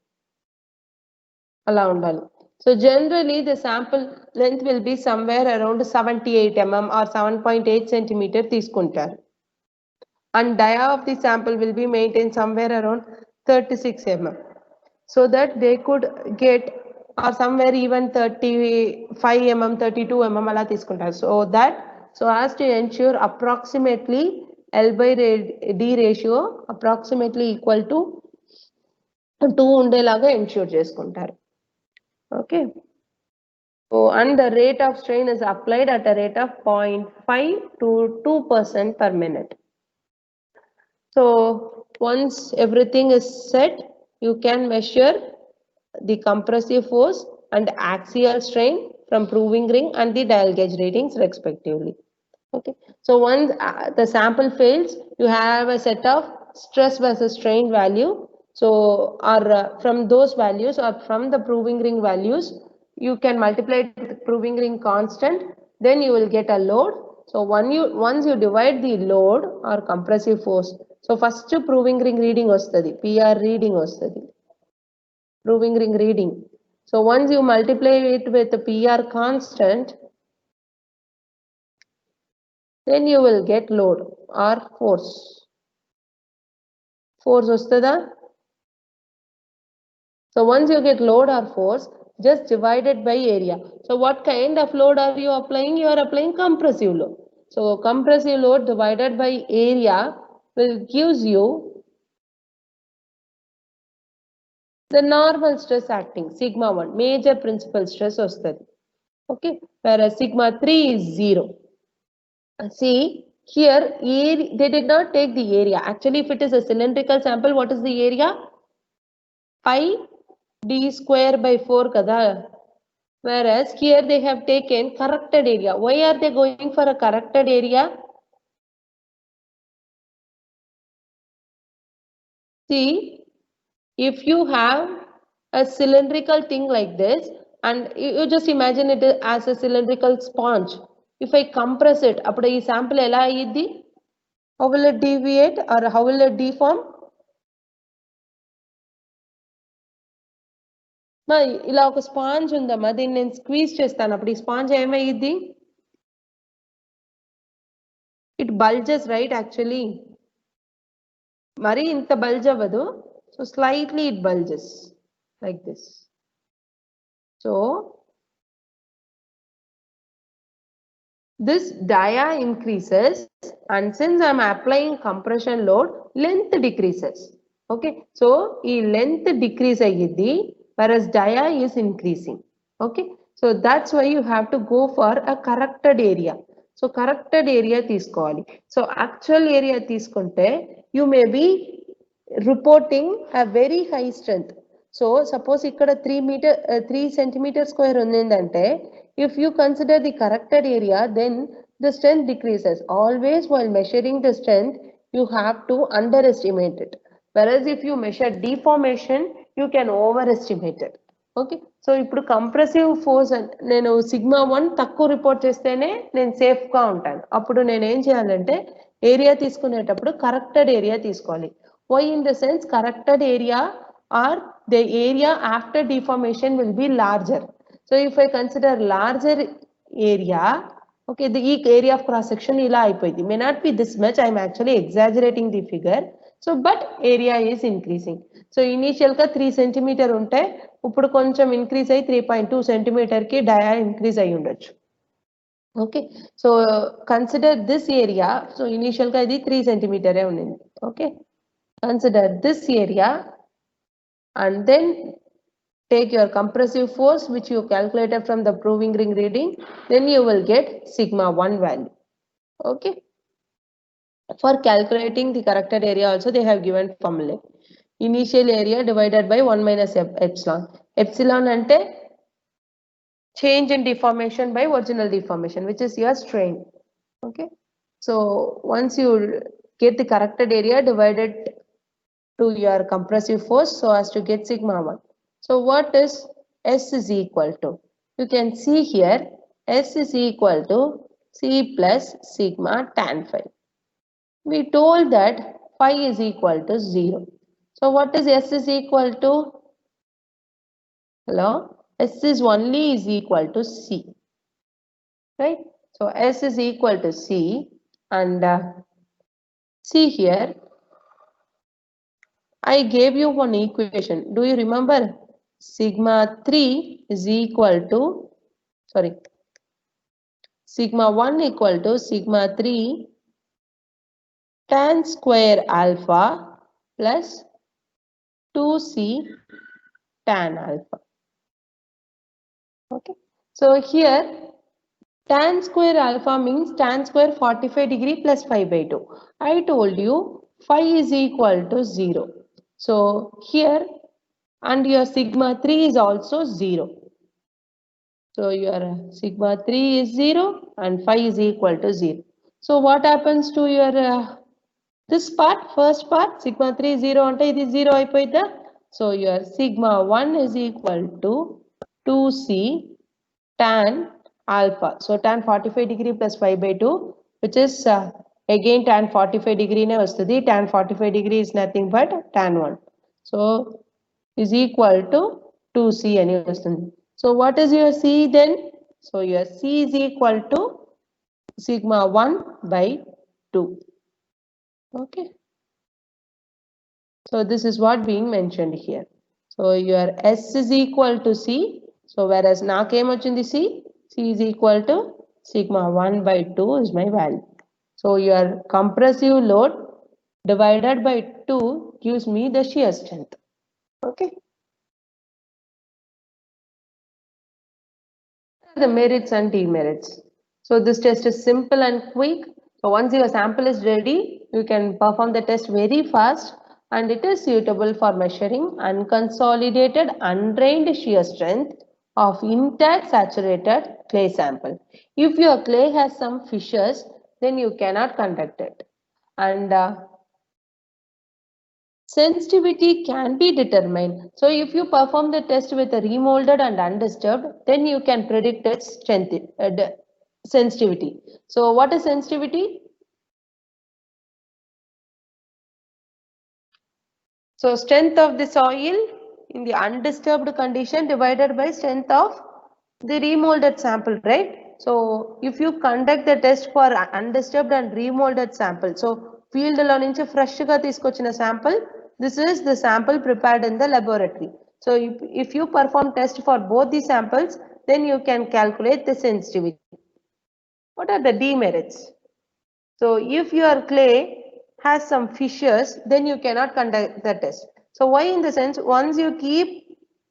So generally the sample length will be somewhere around 78 mm or 7.8 centimeter తీసుకుంటారు. And dia of the sample will be maintained somewhere around 36 mm. So that they could get, or somewhere even 35 mm, 32 mm ala తీసుకుంటారు. So that, so as to ensure approximately L by D ratio approximately equal to 2 ఉండేలాగా ensure చేసుకుంటారు. Okay. So, and the rate of strain is applied at a rate of 0.5 to 2% per minute. So once everything is set, you can measure the compressive force and axial strain from proving ring and the dial gauge readings respectively. Okay. So once the sample fails, you have a set of stress versus strain value. So or from those values or from the proving ring values, you can multiply it with the proving ring constant, then you will get a load. So once you divide the load or compressive force, so first proving ring reading vastadi, PR reading vastadi, proving ring reading. So once you multiply it with the PR constant, then you will get load or force. Force vastada. So once you get load or force, just divide it by area. So what kind of load are you applying? You are applying compressive load. So compressive load divided by area will gives you the normal stress acting, sigma 1, major principal stress vastadi. Okay, whereas sigma 3 is 0. See here, they did not take the area. Actually, if it is a cylindrical sample, what is the area? Pi d square by 4 kada. Whereas here they have taken corrected area. Why are they going for a corrected area? See, if you have a cylindrical thing like this, and you just imagine it as a cylindrical sponge. If I compress it, appudu ee sample ela ayyidi? How will it deviate or how will it deform? ఇలా ఒక sponge ఉందమ్మా, దీన్ని నేను squeeze చేస్తాను, అప్పుడు ఈ sponge ఏమయ్యిద్ది? It bulges, right? Actually మరి ఇంత బల్జ్ అవ్వదు. So slightly it bulges like this. So this dia increases, and since I'm applying compression load, length decreases. Okay, so e length decrease ayyidi, whereas dia is increasing. Okay, so that's why you have to go for a corrected area. So corrected area తీసుకోవాలి. So actual area తీసుకుంటే you may be reporting a very high strength. So suppose ఇక్కడ 3 centimeter square ఉండిందంటే, if you consider the corrected area, then the strength decreases. Always while measuring the strength, you have to underestimate it. Whereas if you measure deformation, you can overestimate it. Okay, so ఇప్పుడు compressive force నేను sigma 1 తక్కువ report చేస్తేనే నేను safe గా ఉంటాను. అప్పుడు నేను ఏం చేయాలంటే ఏరియా తీసుకునేటప్పుడు కరెక్టెడ్ ఏరియా తీసుకోవాలి. Why in the sense corrected area are the area after deformation will be larger. So if I consider larger area, okay, the area of cross section ila అయిపోయింది. may not be this much, I am actually exaggerating the figure. So but area is increasing. So initial గా 3 centimeter ఉంటే ఇప్పుడు కొంచెం increase అయ్యి 3.2 centimeter కి డయా increase అయ్యి ఉండొచ్చు. Okay, so consider this area. So initial గా ఇది 3 centimeter ఉండింది. Okay, consider this area and then take your compressive force which you calculated from the proving ring reading, then you will get sigma 1 value. Okay, for calculating the corrected area also they have given formula. Initial area divided by 1 minus epsilon. Epsilon ante change in deformation by original deformation, which is your strain. Okay, so once you get the corrected area, divided to your compressive force so as to get sigma 1. So what is S is equal to? You can see here S is equal to C plus sigma tan phi. We told that phi is equal to 0. So what is S is equal to? Hello? S is only is equal to C. Right? So S is equal to C, and see here I gave you one equation. Do you remember? Sigma 3 is equal to, sorry, sigma 1 equal to sigma 3 tan square alpha plus 2c tan alpha. Okay, so here tan square alpha means tan square 45 degree plus 5 by 2. I told you phi is equal to 0. So here, and your sigma 3 is also 0. So your sigma 3 is 0 and phi is equal to 0. So what happens to your this part, first part, sigma 3 0 ante idi 0 ayipoyida. So your sigma 1 is equal to 2c tan alpha. So tan 45 degree plus 5 by 2, which is again tan 45 degree ne vastadi. Tan 45 degree is nothing but tan 1. So is equal to 2c ani vastundi. So what is your C then? So your C is equal to sigma 1 by 2. Okay. So this is what being mentioned here. So your S is equal to C. So whereas nakem ochindi C is equal to sigma 1 by 2 is my value. So your compressive load divided by 2 gives me the shear strength. Okay. The merits and demerits. So this test is simple and quick. So once your sample is ready, you can perform the test very fast, and it is suitable for measuring unconsolidated undrained shear strength of intact saturated clay sample. If your clay has some fissures, then you cannot conduct it. And sensitivity can be determined. So if you perform the test with a remolded and undisturbed, then you can predict its strength, sensitivity. So what is sensitivity? So strength of the soil in the undisturbed condition divided by strength of the remolded sample, right? So if you conduct the test for undisturbed and remolded sample, so field lo nunchi fresh ga teeskochina sample, this is the sample prepared in the laboratory. So if you perform test for both the samples, then you can calculate the sensitivity. What are the demerits? So if your clay has some fissures, then you cannot conduct the test. So why? In the sense, once you keep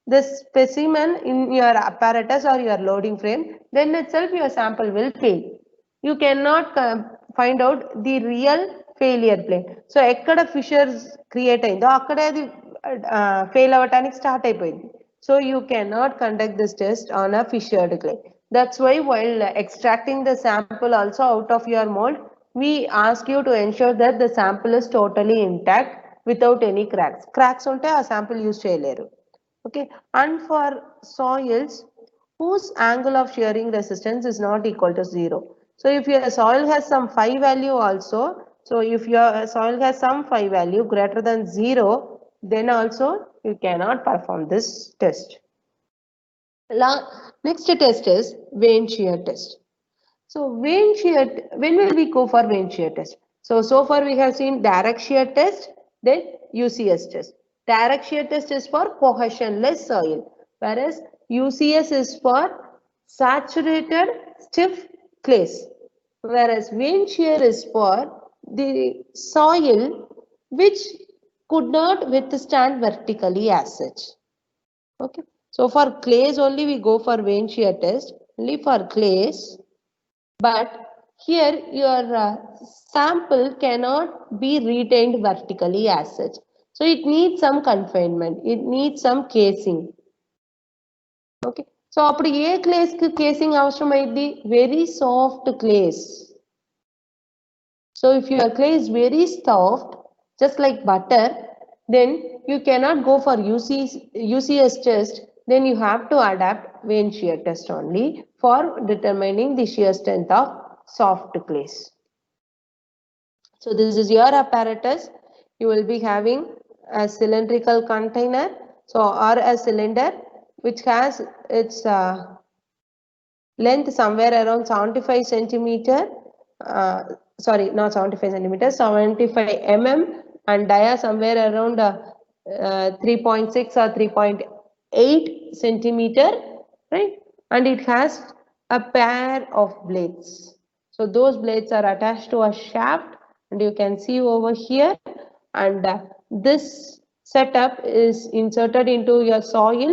the specimen in your apparatus or your loading frame, then itself your sample will fail. You cannot find out the real failure plane. So ekkada fissures create అయిందో అక్కడే అది fail అవ్వటానికి start అయిపోయింది. So you cannot conduct this test on a fissured clay. That's why while extracting the sample also out of your mold, we ask you to ensure that the sample is totally intact without any cracks. Cracks ఉంటే ఆ sample use చేయలేరు. Okay, and for soils whose angle of shearing resistance is not equal to 0. So if your soil has some phi value also, so if your soil has some phi value greater than 0, then also you cannot perform this test. Next test is vein shear test. So vein shear, when will we go for vein shear test? So far we have seen direct shear test, then UCS test. Direct shear test is for cohesionless soil, whereas UCS is for saturated stiff clays, whereas vein shear is for the soil which could not withstand vertically as such. Okay, so for clays only we go for vein shear test, only for clays. But here your sample cannot be retained vertically as such. So it needs some confinement. It needs some casing. Okay. So apdi A clays కి casing అవసరమైంది? Very soft clays. So if your clay is very soft, just like butter, then you cannot go for UCS test. Then you have to adapt vein shear test only for determining the shear strength of soft clays. So this is your apparatus. You will be having a cylindrical container, so or a cylinder which has its length somewhere around 75 centimeter. Sorry, not 75 centimeters, 75 mm, and dia somewhere around 3.6 or 3.8 centimeter, right? And it has a pair of blades. So those blades are attached to a shaft, and you can see over here, and this setup is inserted into your soil,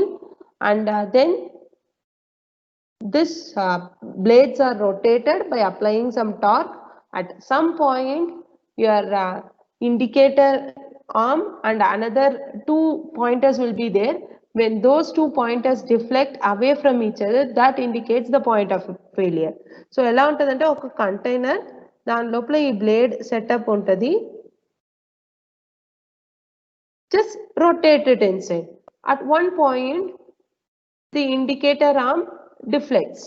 and then this blades are rotated by applying some torque. At some point, your indicator arm and another two pointers will be there. When those two pointers deflect away from each other, that indicates the point of failure. So ఎలా ఉంటదంటే ఒక container, దాని లోపల ఈ blade setup ఉంటది, just rotate it inside. At one point, the indicator arm deflects.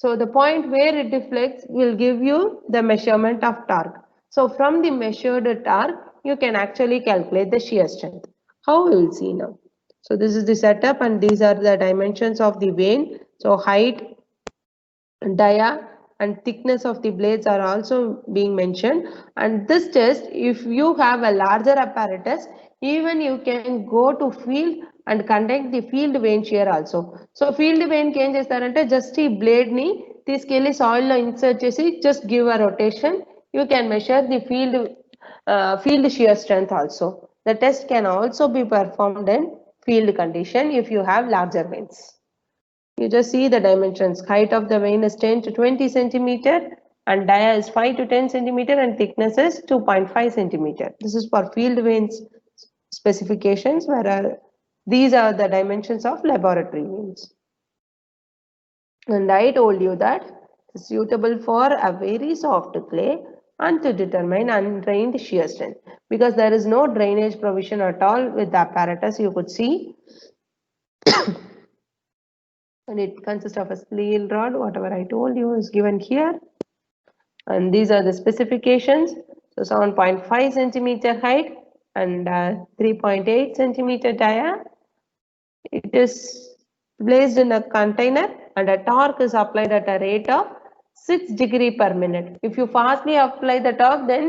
So the point where it deflects will give you the measurement of torque. So from the measured torque, you can actually calculate the shear strength. How we will see now. So this is the setup, and these are the dimensions of the vein. So height, dia, and thickness of the blades are also being mentioned. And this test, if you have a larger apparatus, even you can go to field and conduct the field vein shear also. So field vein కి ఏం చేస్తారంటే just ఈ blade ని తీసుకెళ్లి soil లో insert చేసి just give a rotation. You can measure the field shear strength also. The test can also be performed in field condition if you have larger veins. You just see the dimensions. Height of the vein is 10 to 20 centimeter, and dia is 5 to 10 centimeter, and thickness is 2.5 centimeter. This is for field veins specifications, where these are the dimensions of laboratory veins. And I told you that it's suitable for a very soft clay and to determine undrained shear strength, because there is no drainage provision at all with the apparatus, you could see. And it consists of a steel rod, whatever I told you is given here. And these are the specifications. So 7.5 centimeter height and 3.8 centimeter dia. It is placed in a container, and a torque is applied at a rate of 6 degree per minute. If you fastly apply the torque, then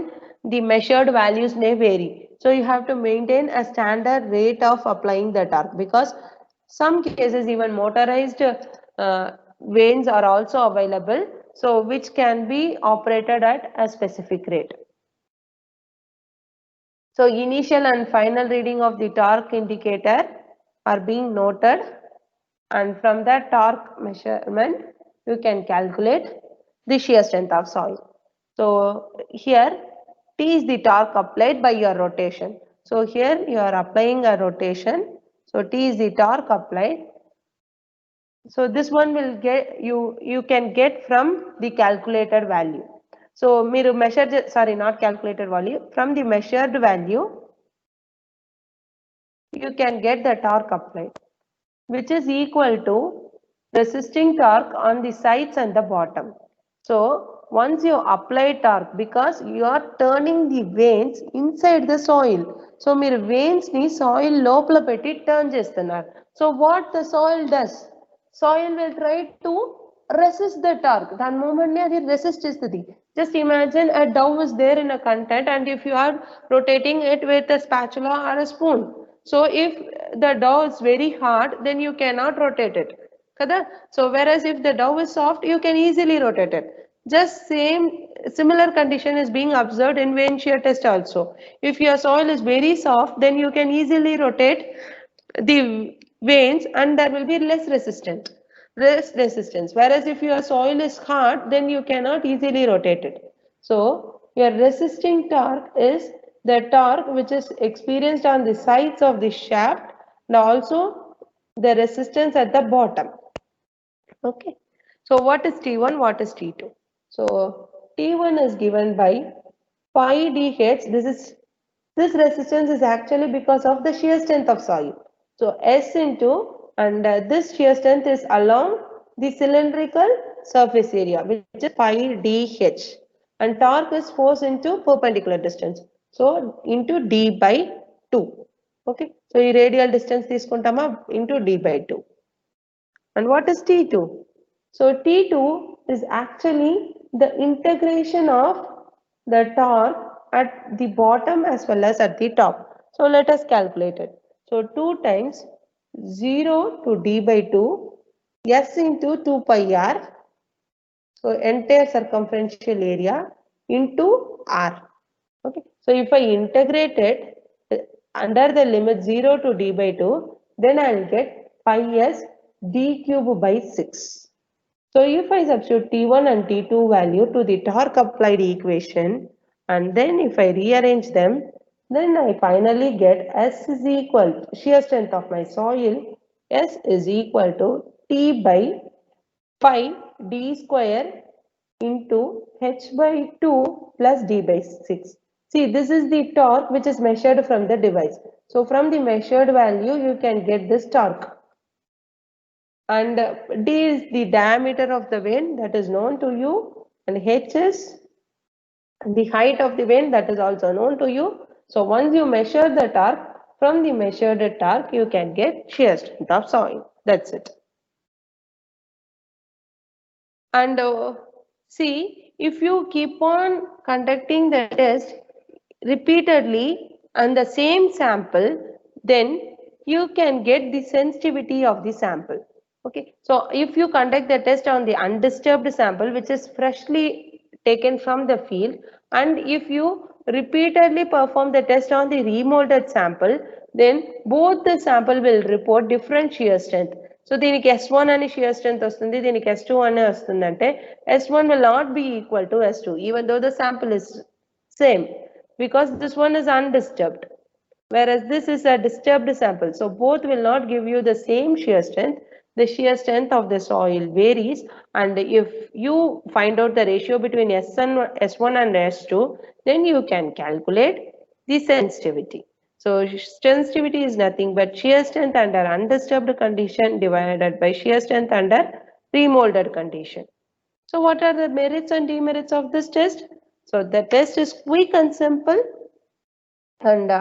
the measured values may vary. So you have to maintain a standard rate of applying the torque, because some cases even motorized veins are also available. So which can be operated at a specific rate. So initial and final reading of the torque indicator are being noted, and from that torque measurement you can calculate the shear strength of soil. So here T is the torque applied by your rotation. So here you are applying a rotation. So T is the torque applied. So this one will get you can get from the calculated value. So మీరు measure, sorry, not calculated value, from the measured value you can get the torque applied, which is equal to resisting torque on the sides and the bottom. So once you apply torque, because you are turning the vanes inside the soil, so మీరు veins ni soil లోపల పెట్టి turn చేస్తున్నారు. So what the soil does, soil will try to resist the torque. దాని moment ని అది resist చేస్తుంది. Just imagine a dough is there in a content, and if you are rotating it with a spatula or a spoon, so if the dough is very hard, then you cannot rotate it. Kada? So whereas if the dough is soft, you can easily rotate it. Just similar condition is being observed in vane shear test also. If your soil is very soft, then you can easily rotate the veins and there will be less resistance. Whereas if your soil is hard, then you cannot easily rotate it. So your resisting torque is the torque which is experienced on the sides of the shaft and also the resistance at the bottom. Okay. So what is T1? What is T2? So T1 is given by pi dh. This resistance is actually because of the shear strength of soil. So S into, and this shear strength is along the cylindrical surface area, which is pi dh, and torque is force into perpendicular distance. So into d by 2. Okay. So radial distance తీసుకుంటామా into d by 2. And what is T2? So T2 is actually the integration of the torque at the bottom as well as at the top. So let us calculate it. So 2 times 0 to d by 2 s into 2 pi r. So entire circumferential area into r. Okay. So if I integrate it under the limit 0 to d by 2, then I will get pi s d cube by 6. So if I substitute T1 and T2 value to the torque applied equation, and then if I rearrange them, then I finally get S is equal to shear strength of my soil. S is equal to T by pi d square into h by 2 plus d by 6. See, this is the torque which is measured from the device. So from the measured value, you can get this torque. And d is the diameter of the vane that is known to you, and h is the height of the vane that is also known to you. So once you measure the torque, from the measured torque you can get shear strength of soil. That's it. And see, if you keep on conducting the test repeatedly on the same sample, then you can get the sensitivity of the sample. Okay, so if you conduct the test on the undisturbed sample, which is freshly taken from the field, and if you repeatedly perform the test on the remolded sample, then both the sample will report different shear strength. So దీనికి S1 అని shear strength వస్తుంది, దీనికి S2 అని వస్తుందంటే S1 will not be equal to S2 even though the sample is same, because this one is undisturbed, whereas this is a disturbed sample. So both will not give you the same shear strength. The shear strength of the soil varies, and if you find out the ratio between S1 and S2, then you can calculate the sensitivity. So sensitivity is nothing but shear strength under undisturbed condition divided by shear strength under remolded condition. So what are the merits and demerits of this test? So the test is quick and simple, and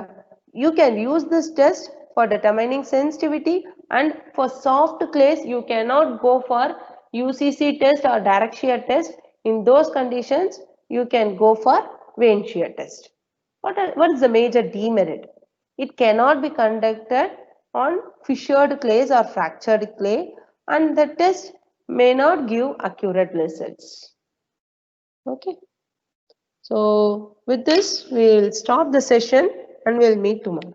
you can use this test for determining sensitivity, and for soft clays you cannot go for UCC test or direct shear test. In those conditions you can go for vane shear test. What is the major demerit? It cannot be conducted on fissured clays or fractured clay, and the test may not give accurate results. Okay. So with this, we'll stop the session and we'll meet tomorrow.